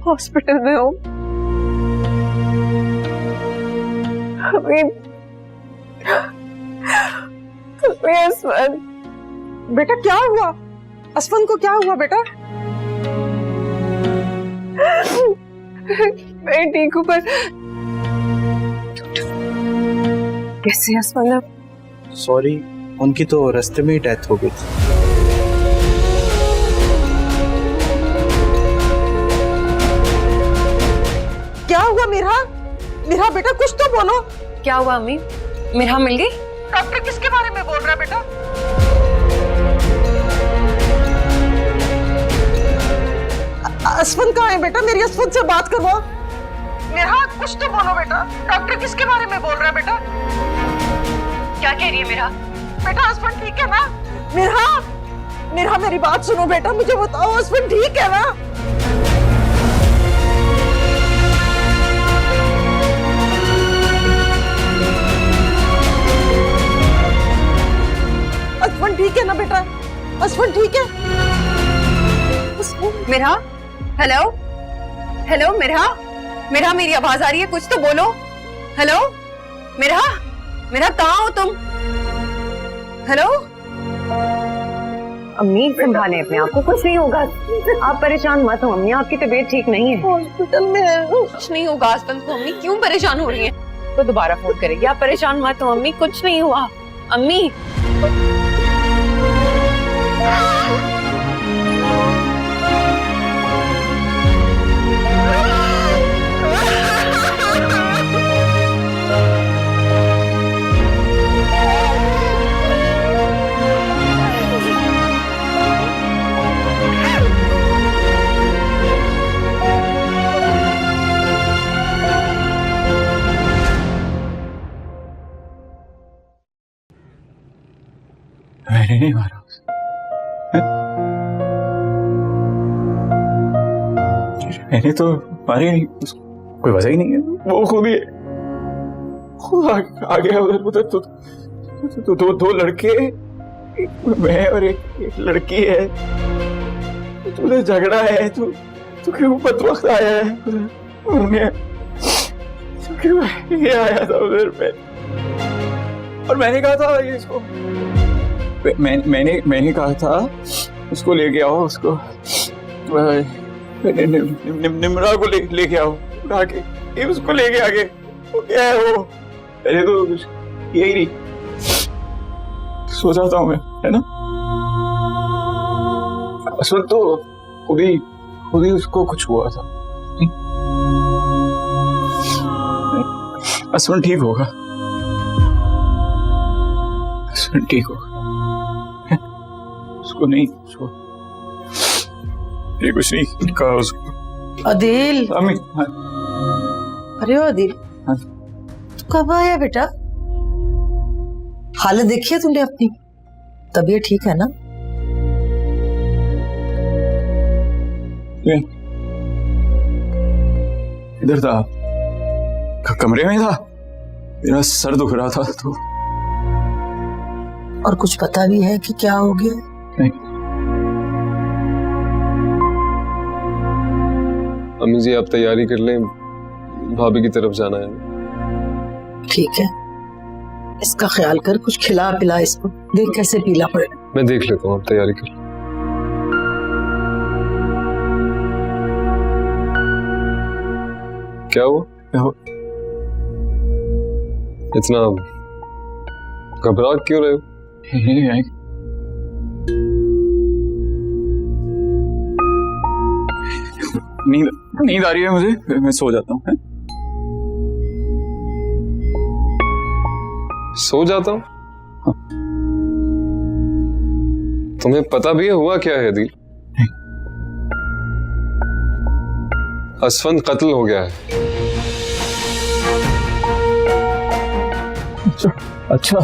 हॉस्पिटल में हूँ। असफन बेटा क्या हुआ? असफन को क्या हुआ बेटा? मैं ठीक हूँ, पर कैसे असफन? सॉरी, उनकी तो रास्ते में ही डेथ हो गई थी। क्या हुआ मेरा बेटा? कुछ तो बोलो। क्या हुआ अम्मी? मेरा मिल गई? डॉक्टर किसके बारे में बोल रहा है बेटा? असफन कहाँ है बेटा? मेरी असफन से बात करवाओ। मेरा कुछ तो बोलो बेटा। डॉक्टर किसके बारे में बोल रहा है बेटा? क्या कह रही है मेरा? बेटा असफन ठीक है ना? मेरा मेरी बात सुनो बेटा, मुझे बताओ असफन ठीक है ना? असफन ठीक है ना बेटा? असफन ठीक है? मेरा, हेलो मेरा मेरी आवाज आ रही है? कुछ तो बोलो। हेलो मेरा कहाँ हो तुम? हेलो अम्मी, संभालें अपने आप को, कुछ नहीं होगा। आप परेशान मत हो अम्मी, आपकी तबीयत ठीक नहीं है। हॉस्पिटल में कुछ नहीं होगा आसपास को। अम्मी क्यों परेशान हो रही है? तो दोबारा फोन करेगी। आप परेशान मत हो अम्मी, कुछ नहीं हुआ अम्मी। मैंने नहीं मारा। मैंने तो मारी नहीं, कोई वजह ही नहीं है, वो खुद ही आ गया उधर उधर तो दो लड़के, मैं और एक लड़की है। उधर झगड़ा है तो क्यों बद वक्त आया है उन्हें, तो क्यों ये आया था उधर पे। और मैंने कहा था ये इसको, मैंने कहा था उसको लेके आओ, उसको निम्रा को लेके आओ उठा के, ये उसको लेके आगे। वो क्या है वो, पहले तो यही नहीं सोचा था मैं, है ना। असल तो खुद ही उसको कुछ हुआ था। असल ठीक होगा, असल ठीक होगा, उसको नहीं ये कुछ नहीं कहा उसको। अदिल, अम्मी। हाँ। अरे ओ अदिल, हाँ। तू कब आया बेटा? हालत देखी है तुमने अपनी? तबीयत ठीक है ना? इधर था, कमरे में था, मेरा सर दुख रहा था तो। और कुछ पता भी है कि क्या हो गया? नहीं। अम्मी जी आप तैयारी कर लें, भाभी की तरफ जाना है। ठीक है, इसका ख्याल कर, कुछ खिला पिला इसको, देख कैसे पीला पड़े। मैं देख लेता हूँ, आप तैयारी कर। क्या हुआ? इतना घबरा क्यों रहे हो? नींद आ रही है मुझे, मैं सो जाता हूँ। सो जाता हूँ? हाँ। तुम्हें पता भी है हुआ क्या है अदिल? असफंद कत्ल हो गया है। अच्छा।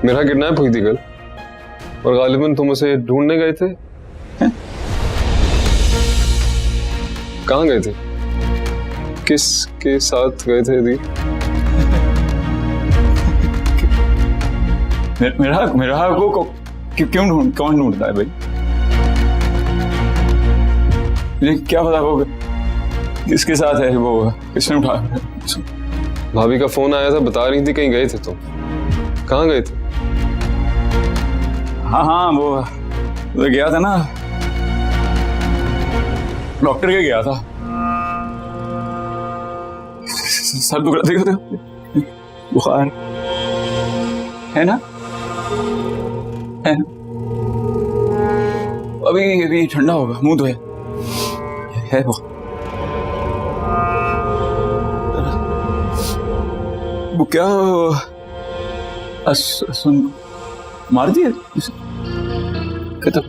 मेरा किडनैप हुई थी कल, और गालिबन तुम उसे ढूंढने गए थे। कहाँ गए थे? किसके साथ गए थे अदिल? मेरा को क्यों कौन ढूंढता है भाई? मुझे क्या पता वो किसके साथ है, वो किसने उठा। भाभी का फोन आया था, बता रही थी कहीं गए थे तुम। कहाँ गए थे? हाँ वो गया था ना, डॉक्टर के गया था। सर दुख रहा था, बुखार है ना, है ना। अभी ठंडा होगा, मुंह तो है वो क्या सुन मार दिया कहता।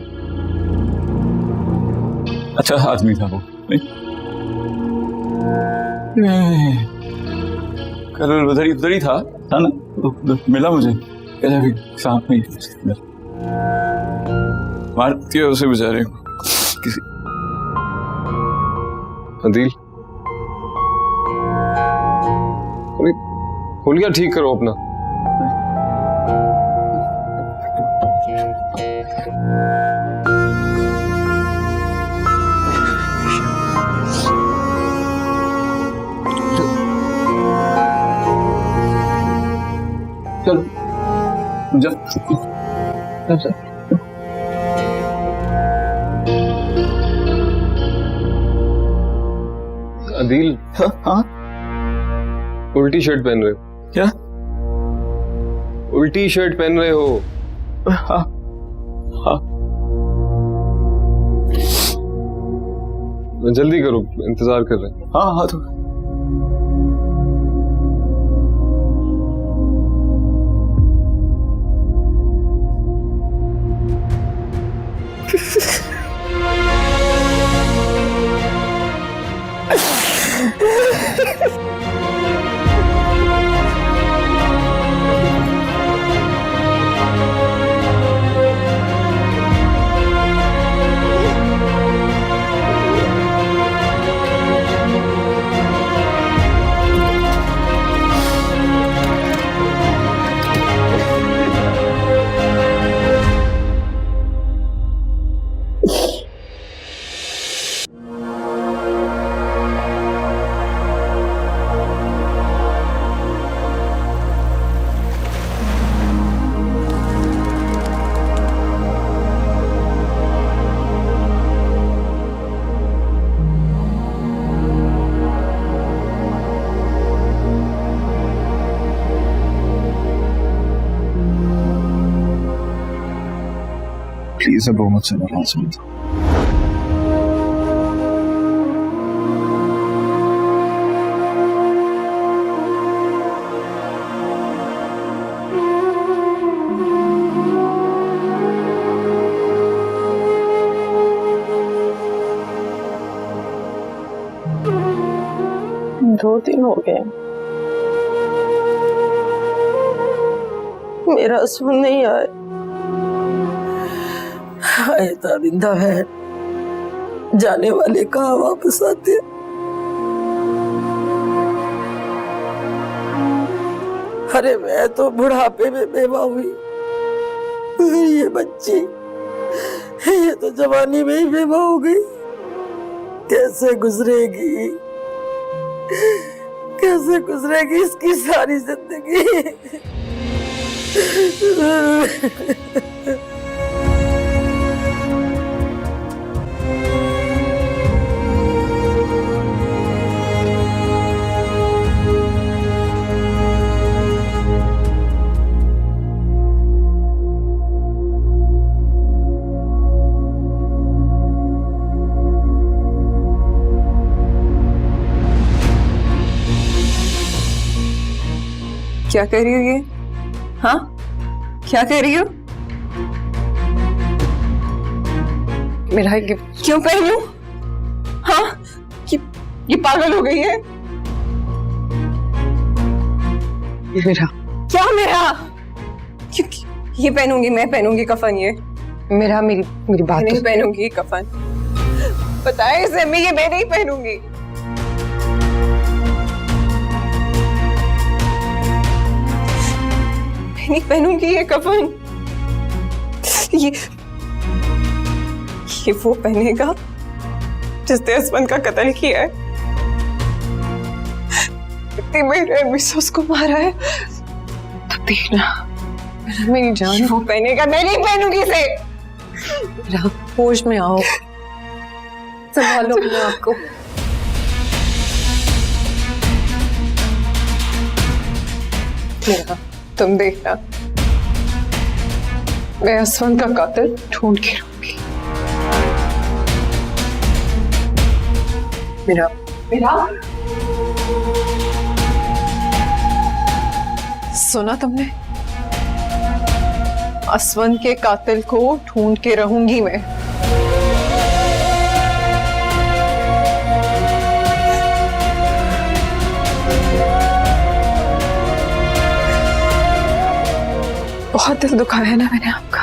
अच्छा आदमी था वो, नहीं कल उधर ही था ना, तो मिला मुझे, कहता भी साथ में मार दिया उसे बेचारे को किसी। अदिल, होलिया ठीक करो अपना। चलो जा। अदिल, हाँ उल्टी शर्ट पहन रहे हो क्या? उल्टी शर्ट पहन रहे हो? हाँ हाँ। जल्दी करो, इंतजार कर रहे हैं। हाँ हाँ तो प्लीज अब वो मुझसे नाराज मत हो। दो दिन हो गए मेरा सुन नहीं आया। हाय ताबिंदा बहन, जाने वाले कहाँ वापस आते हैं। अरे मैं तो बुढ़ापे में बेवा हुई, ये बच्ची ये तो जवानी में ही बेवा हो गई। कैसे गुजरेगी, कैसे गुजरेगी इसकी सारी जिंदगी। क्या कह रही हो ये? हाँ, क्या कह रही हो? मेरा गिफ्ट क्यों पहनूं? हाँ, ये पागल हो गई है। मेरा क्या मेरा? क्यों ये पहनूंगी? मैं पहनूंगी कफन। ये मेरा मेरी बात नहीं पहनूंगी ये कफन। बताए इसे, मैं नहीं पहनूंगी। नहीं पहनूंगी ये कफन। ये वो पहनेगा जिसने असमन का कत्ल किया है। इतनी बेरहमी से उसको मारा है। तो देखना मेरी जान, वो पहनेगा, मैं नहीं पहनूंगी इसे। होश में आओ, संभालो अपने आप को। तुम देखना, मैं असमन का कातिल ढूंढ के रहूंगी। मेरा सुना तुमने? असमन के कातिल को ढूंढ के रहूंगी मैं। बहुत दिल दुखाया है ना मैंने आपका।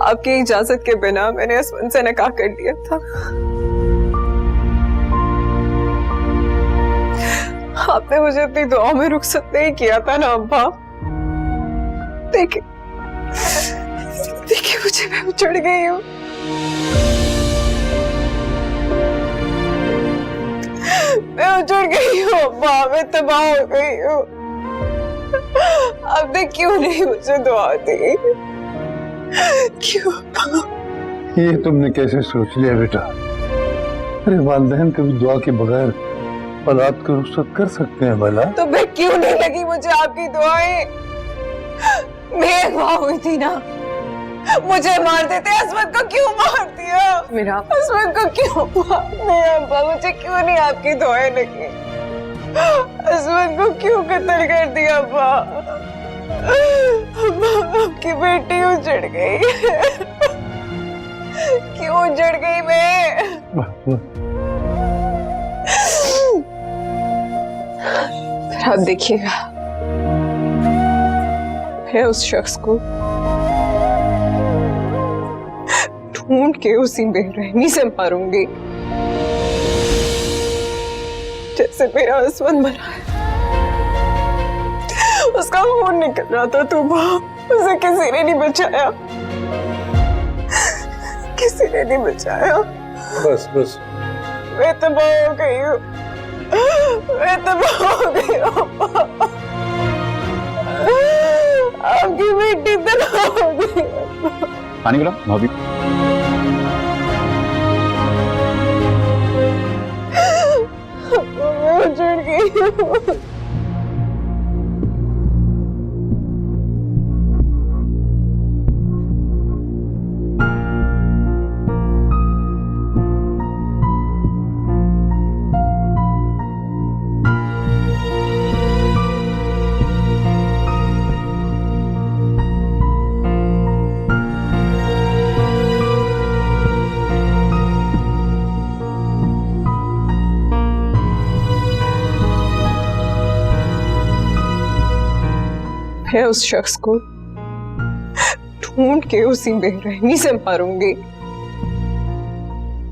आपकी इजाजत के बिना मैंने असमन से निकाह कर दिया था। आपने मुझे अपनी दुआ में रुखसत नहीं किया था ना अब्बा। देखिए मुझे, मैं उजड़ गई हूँ। मैं उजड़ गई हूँ अब्बा, मैं तबाह हो गई हूँ। आपने क्यों नहीं मुझे दुआ दी? क्यों? ये तुमने कैसे सोच लिया बेटा? अरे वालिदैन कभी दुआ के बगैर औलाद को रुखसत कर सकते हैं भला? तो मैं क्यों नहीं लगी मुझे आपकी दुआएं? मैं अगवा हुई थी ना, मुझे मार देते। असमत को क्यों मार दिया? मेरा असमत को क्यों मार दिया अब्बा? मुझे क्यों नहीं आपकी दुआएं लगी? असमत को क्यों कत्ल कर दिया अब्बा? आपकी बेटी उजड़ गई। क्यों उजड़ गई मैं? फिर आप देखिएगा, मैं उस शख्स को ढूंढ के उसी बेरहमी से मारूंगी जैसे मेरा असमन मरा है। उसका खून निकल रहा था तो उसे किसी ने नहीं बचाया, किसी ने नहीं बचाया। बस मैं तबाह हो गई हूँ, मैं तबाह हो गई हूँ। आपकी बेटी तबाह हो गई। पानी पिला भाभी। मैं उजड़ गई हूँ। मैं उस शख्स को ढूंढ के उसी बेरहमी से मारूंगी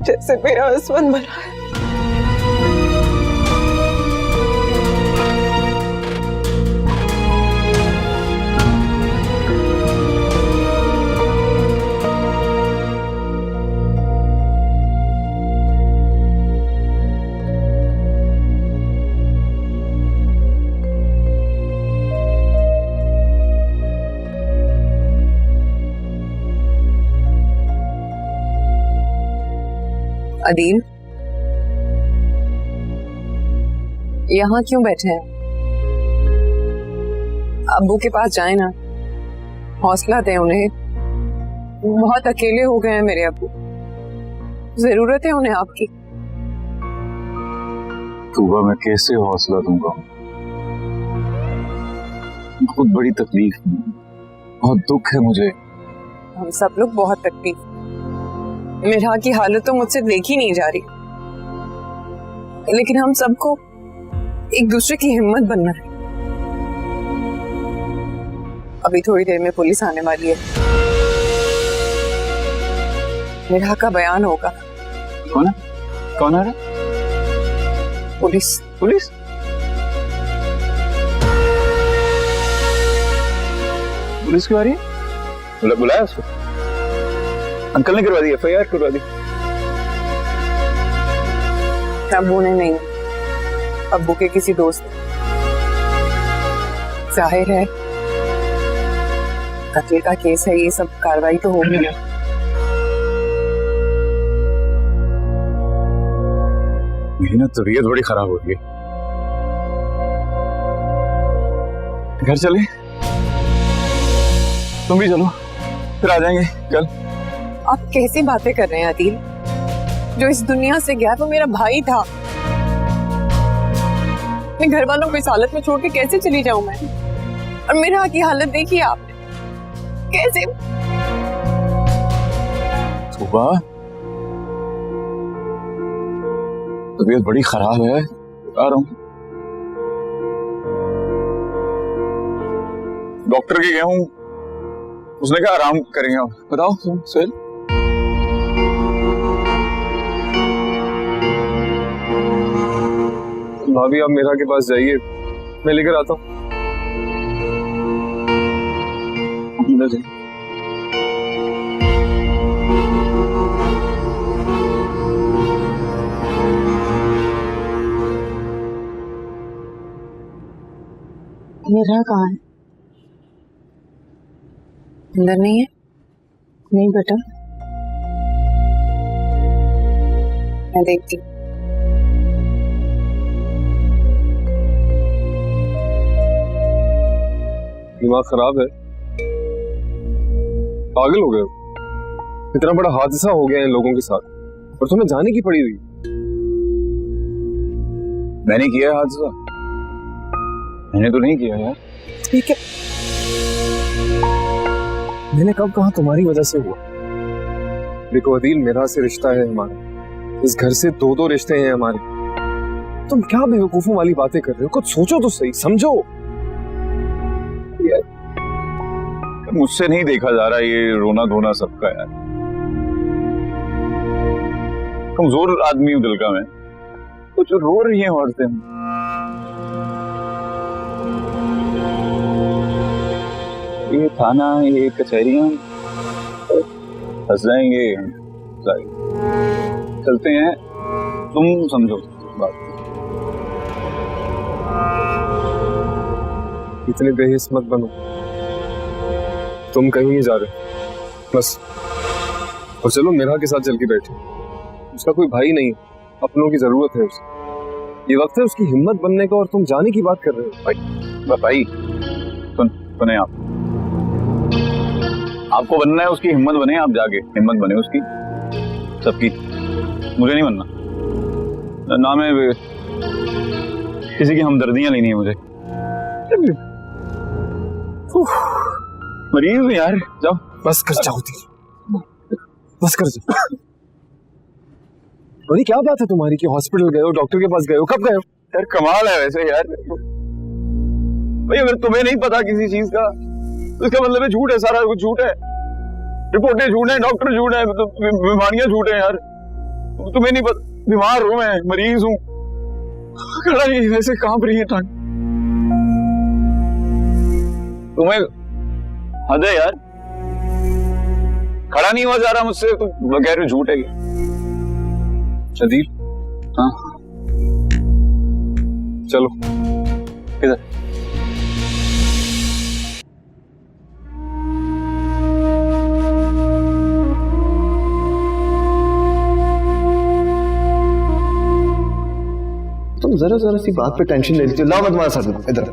जैसे मेरा असमन मरा है। अदील, यहाँ क्यों बैठे हैं? अब्बू के पास जाए ना, हौसला दें उन्हें। बहुत अकेले हो गए हैं मेरे अब्बू, जरूरत है उन्हें आपकी। तूबा, मैं कैसे हौसला दूंगा? बहुत बड़ी तकलीफ है, बहुत दुख है मुझे। हम सब लोग बहुत तकलीफ। मेरा की हालत तो मुझसे देखी नहीं जा रही, लेकिन हम सबको एक दूसरे की हिम्मत बनना है। अभी थोड़ी देर में पुलिस आने वाली है, मेरा का बयान होगा। कौन है? कौन आ रहा है? पुलिस। पुलिस? पुलिस क्यों आ रही है? बुलाया उसको? अंकल ने करवा दी, एफआईआर करवा दी। अब्बू ने नहीं, अब्बू के किसी दोस्त। जाहिर है कत्ल का केस है, ये सब कार्रवाई तो होगी ना। मेरी ना तबीयत बड़ी खराब हो गई, घर चले? तुम भी चलो, फिर आ जाएंगे कल। आप कैसी बातें कर रहे हैं अदील? जो इस दुनिया से गया वो मेरा भाई था। मैं घर वालों को इस हालत में छोड़ के कैसे चली जाऊं मैं? और मेरा की हालत देखिए आपने, कैसे। सुबह तबीयत बड़ी खराब है, बता रहा हूं। डॉक्टर के गया हूं, उसने कहा आराम करेंगे आप। बताओ सुहेल। भाभी आप मेरा के पास जाइए, मैं लेकर आता हूँ। मेरा कहाँ है? अंदर नहीं है? नहीं बेटा, मैं देखती हूँ। दिमाग खराब है, पागल हो गए हो। इतना बड़ा हादसा हो गया इन लोगों के साथ और तुम्हें जाने की पड़ी हुई। मैंने किया हादसा? मैंने तो नहीं किया यार। ठीक है, मैंने कब कहा तुम्हारी वजह से हुआ? देखो अदील, मेरा से रिश्ता है हमारा, इस घर से दो रिश्ते हैं हमारे। तुम क्या बेवकूफों वाली बातें कर रहे हो? कुछ सोचो तो सही, समझो। मुझसे नहीं देखा जा रहा ये रोना धोना सबका यार। कमजोर आदमी हूं दिल का मैं, कुछ रो रही हैं औरतें। ये थाना, ये कचहरियां, फंस जाएंगे। चलते हैं, तुम समझो बात। इतने बेहिस मत बनो, तुम कहीं नहीं जा रहे बस। और चलो मेरा के साथ चल के बैठे, उसका कोई भाई नहीं, अपनों की जरूरत है उसे। ये वक्त है उसकी हिम्मत बनने का और तुम जाने की बात कर रहे हो। भाई सुने आप, आपको बनना है उसकी हिम्मत बने, आप जाके हिम्मत बने उसकी सबकी। मुझे नहीं बनना ना, मैं किसी की हमदर्दियां लेनी है मुझे। मरीज हूं यार, जाओ। बस कर जाओ, बस कर जाओ। अरे क्या बात है तुम्हारी कि हॉस्पिटल गए हो, डॉक्टर के पास गए हो, कब गए हो? यार कमाल है वैसे यार, भाई अगर तुम्हें नहीं पता किसी चीज का तो इसका मतलब है झूठ है, सारा कुछ झूठ है, रिपोर्टें झूठ है, डॉक्टर झूठ है, तो बीमारियां झूठ है यार। तुम्हें नहीं पता, बीमार हूं मैं, मरीज हूं। खड़ा नहीं ऐसे कांप रही है टांग। तुम्हें हद है यार, खड़ा नहीं हुआ जा रहा मुझसे, तो कह रहे हो झूठ है। अदील, हाँ चलो किधर? तुम जरा जरा सी बात पे टेंशन ले लेती हो। लाओ मैं तुम्हारे साथ हूं, इधर।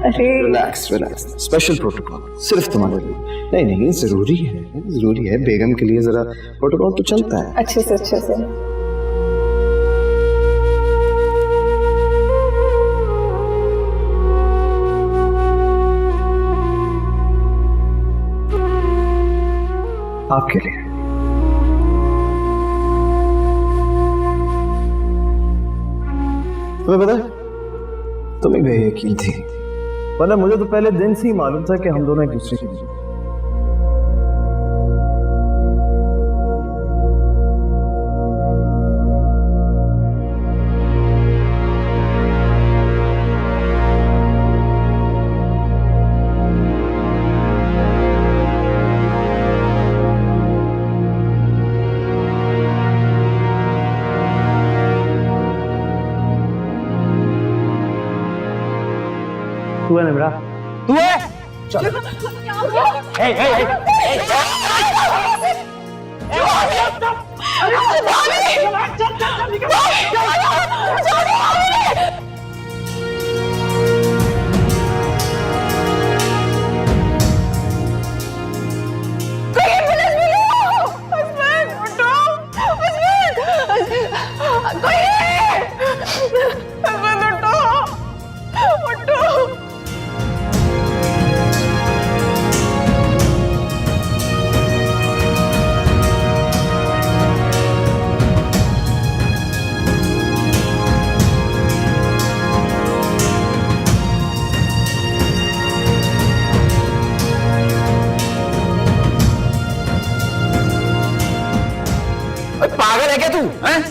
अरे रिलैक्स रिलैक्स, स्पेशल प्रोटोकॉल सिर्फ तुम्हारे लिए। नहीं नहीं, ये जरूरी है, बेगम के लिए जरा प्रोटोकॉल तो चलता है। अच्छे से आपके लिए। तुम्हें पता है, तुम ही बेयकीन थी, वरना मुझे तो पहले दिन से ही मालूम था कि हम दोनों एक दूसरे के लिए। तू है निमरा, तू है। चल पागल है क्या तू? हैं?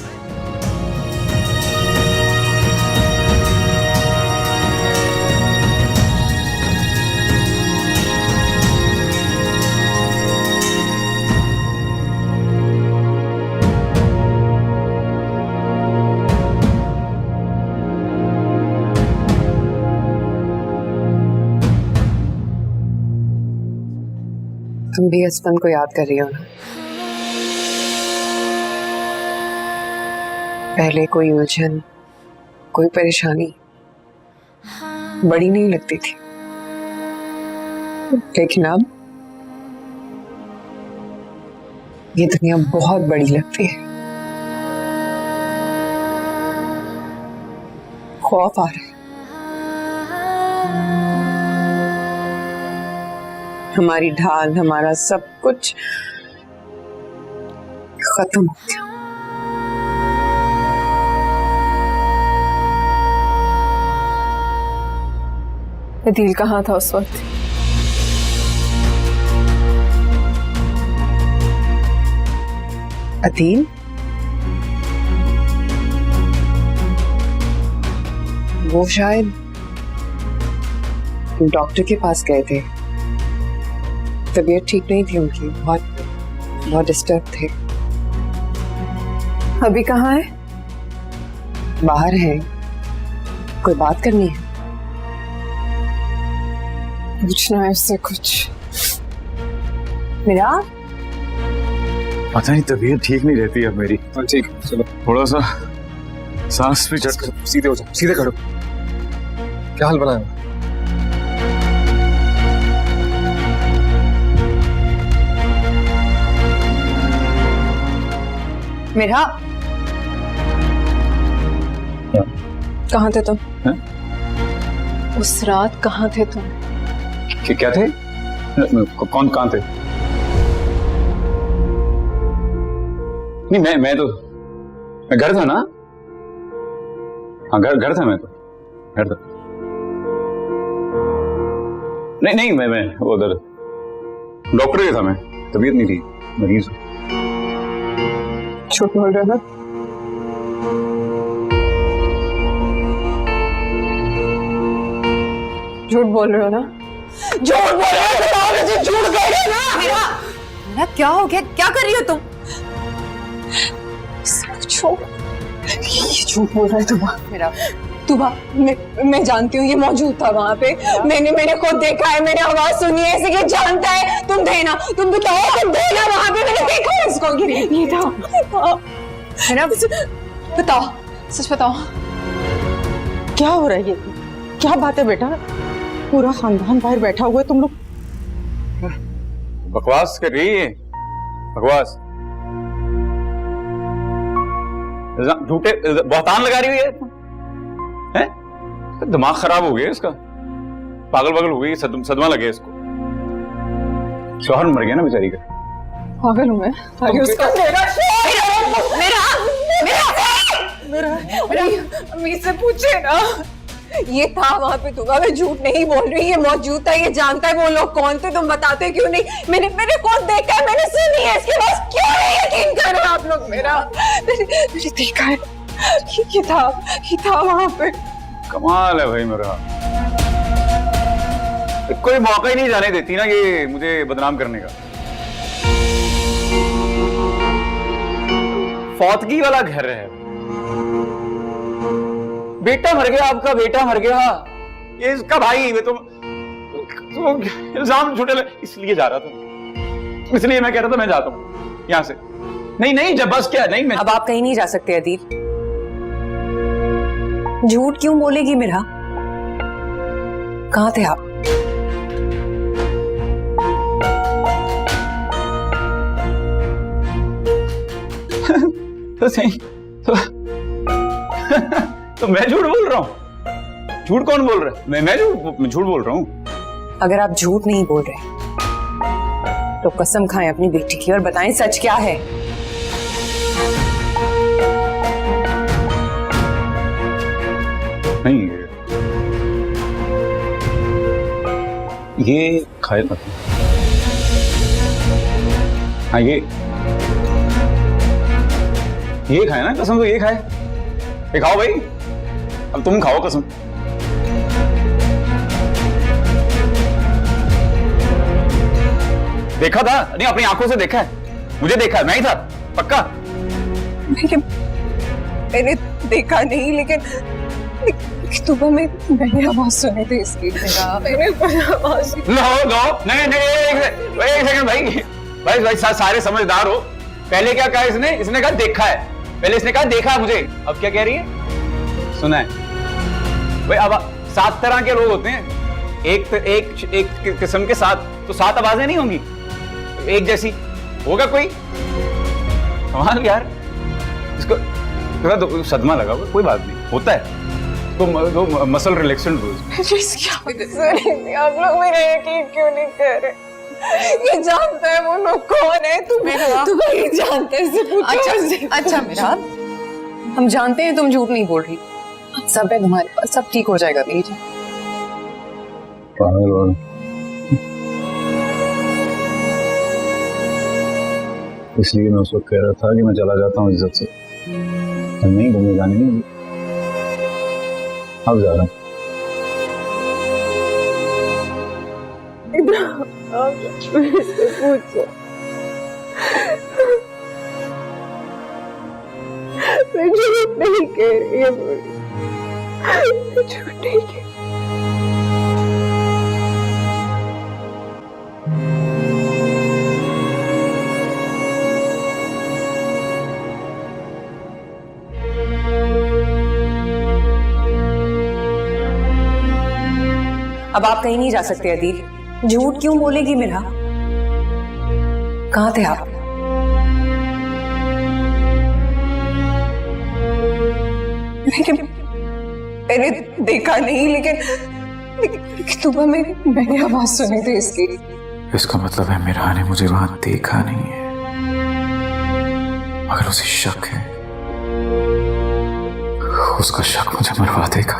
तुम भी हस्बैंड को याद कर रही हो ना? पहले कोई उलझन, कोई परेशानी बड़ी नहीं लगती थी, लेकिन अब ये दुनिया बहुत बड़ी लगती है। खौफ आ रहा है। हमारी ढाल, हमारा सब कुछ खत्म हो गया। अदील कहाँ था उस वक्त? अदील? वो शायद डॉक्टर के पास गए थे, तबीयत ठीक नहीं थी उनकी, बहुत डिस्टर्ब थे। अभी कहाँ है? बाहर है, कोई बात करनी है? पूछना है उससे कुछ। मेरा पता नहीं, तबीयत ठीक नहीं रहती अब मेरी। हाँ ठीक, चलो थोड़ा सा सांस भी चढ़। सीधे हो जाओ, सीधे खड़ो। क्या हाल बनाया? मेरा कहाँ थे तुम? हैं? उस रात कहाँ थे तुम? क्या थे? कौन कहाँ थे? नहीं, मैं घर था ना। हाँ, घर था, मैं तो घर था। नहीं नहीं, मैं वो उधर डॉक्टर के था, मैं तबीयत नहीं थी, मरीज हूँ। झूठ बोल रहे हो ना? झूठ बोल रहे हो ना? झूठ बोल रहे हो? बताओ मुझे, झूठ बोल रहे हो ना? मेरा क्या हो गया? क्या कर रही हो तुम? ये झूठ बोल रहा है तुबा। मैं जानती हूँ ये मौजूद था वहाँ पे। मैंने खुद देखा है, मैंने आवाज सुनी है, इसे ये जानता है। तुम देना, तुम बताओ, तुम देना वहाँ पे, मैंने देखा है इसको। ये था मेरा। बताओ, सच बताओ, क्या हो रहा है ये? क्या बात है बेटा? पूरा खानदान बाहर बैठा हुआ है, तुम लोग बकवास कर रही है, बकवास, झूठे बहतान लगा रही है। दिमाग खराब हो गया इसका, पागल हो गई, सदमा लगे इसको। शौहर मर गया ना बेचारी का। पागल हूँ मैं? मेरा मुझसे पूछे ना, ये था वहाँ पे तुबा, मैं झूठ नहीं बोल रही, ये मौजूद था, ये जानता है वो लोग कौन थे। तुम बताते क्यों नहीं? मैंने खुद देखा है, मैंने सुनी है, इसके पास क्यों नहीं यकीन कर रहे आप लोग मेरा? मैंने देखा है, ये था वहाँ पे। कमाल है भाई मेरा, कोई मौका ही नहीं जाने देती ना ये मुझे बदनाम करने का। फौतगी वाला घर है, बेटा मर गया, आपका बेटा मर गया, ये इसका भाई, तो इल्जाम झूठे, इसलिए जा रहा था, इसलिए मैं कह रहा था मैं जाता हूं यहां से। नहीं जब बस क्या, नहीं मैं अब आप कहीं नहीं जा सकते अदील। झूठ क्यों बोलेगी मेरा? कहाँ थे आप? तो सही तो मैं झूठ बोल रहा हूँ? झूठ कौन बोल रहा है? मैं झूठ बोल रहा हूँ? अगर आप झूठ नहीं बोल रहे तो कसम खाएं अपनी बेटी की और बताएं सच क्या है। नहीं, ये खाए मत। हाँ ये खाए ना, कसम तो ये खाए, ये खाओ भाई, अब तुम खाओ कसम। देखा था? नहीं, अपनी आंखों से देखा है, मुझे देखा है, मैं ही था पक्का। मैंने देखा नहीं, लेकिन सुबह में मैंने आवाज सुनी थी इसकी। मैंने आवाज नहीं, एक सेकंड भाई सारे समझदार हो। पहले क्या कहा इसने कहा देखा है, पहले इसने कहा देखा है मुझे, अब क्या कह रही है? सुना है भाई। अब 7 तरह के लोग होते हैं, एक किस्म के 7 तो 7 आवाजें नहीं होंगी एक जैसी, होगा कोई? कमाल यार, इसको थोड़ा सदमा लगा हुआ, कोई बात नहीं, होता है तो मसल रिलैक्सेंट डोज। आप लोग मेरा यकीन क्यों नहीं कर रहे? ये जानता है वो लोग कौन है, तुम ही जानते हैं। अच्छा मेरा, हम जानते हैं तुम झूठ नहीं बोल रही, सब है तुम्हारे पास, सब ठीक हो जाएगा मेरी जान। इसलिए मैं उस वक्त कह रहा था कि मैं चला जाता हूँ इज्जत से, नहीं घूमने जाने नहीं, अब जा रहा हूँ। पूछो, मैं झूठ नहीं कह रही है, झूठ नहीं कह। अब आप कहीं नहीं जा सकते अदील। झूठ क्यों बोलेगी मेरा? कहाँ थे आप? मैंने देखा नहीं, लेकिन सुबह में मैंने आवाज सुनी थी इसकी। इसका मतलब है मीरा ने मुझे वहां देखा नहीं है। अगर उसे शक है, उसका शक मुझे मरवा देगा,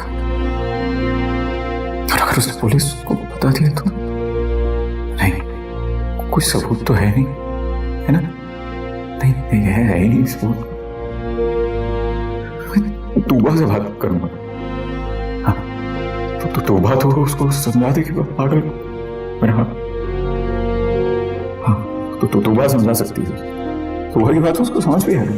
और अगर उसने पुलिस को बता दिया तो कोई सबूत तो है नहीं, है ना? नहीं नहीं है ही नहीं सबूत। मैं तूबा से बात करूंगा। हाँ, तो तूबा तो उसको समझा दे कि पागल मेरा। हाँ, तो तूबा समझा सकती है, तो वही बात उसको समझ भी है।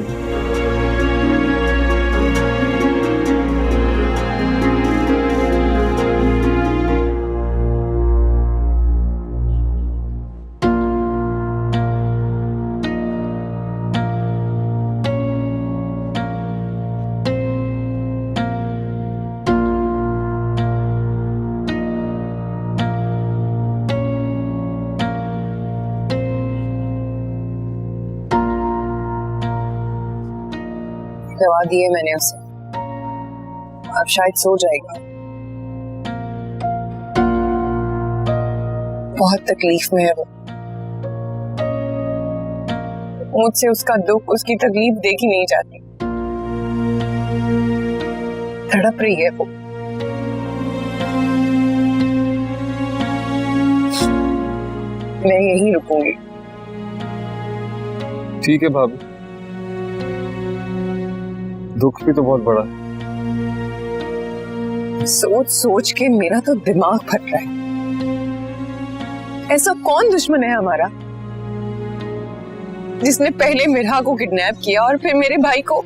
दवा दी है मैंने उसे, अब शायद सो जाएगा। बहुत तकलीफ में है वो, मुझसे उसका दुख, उसकी तकलीफ देखी नहीं जाती, तड़प रही है वो। मैं यहीं रुकूंगी। ठीक है भाभी, दुख भी तो बहुत बड़ा है। सोच सोच के मेरा तो दिमाग फट रहा है। ऐसा कौन दुश्मन है हमारा जिसने पहले मिरा को किडनैप किया और फिर मेरे भाई को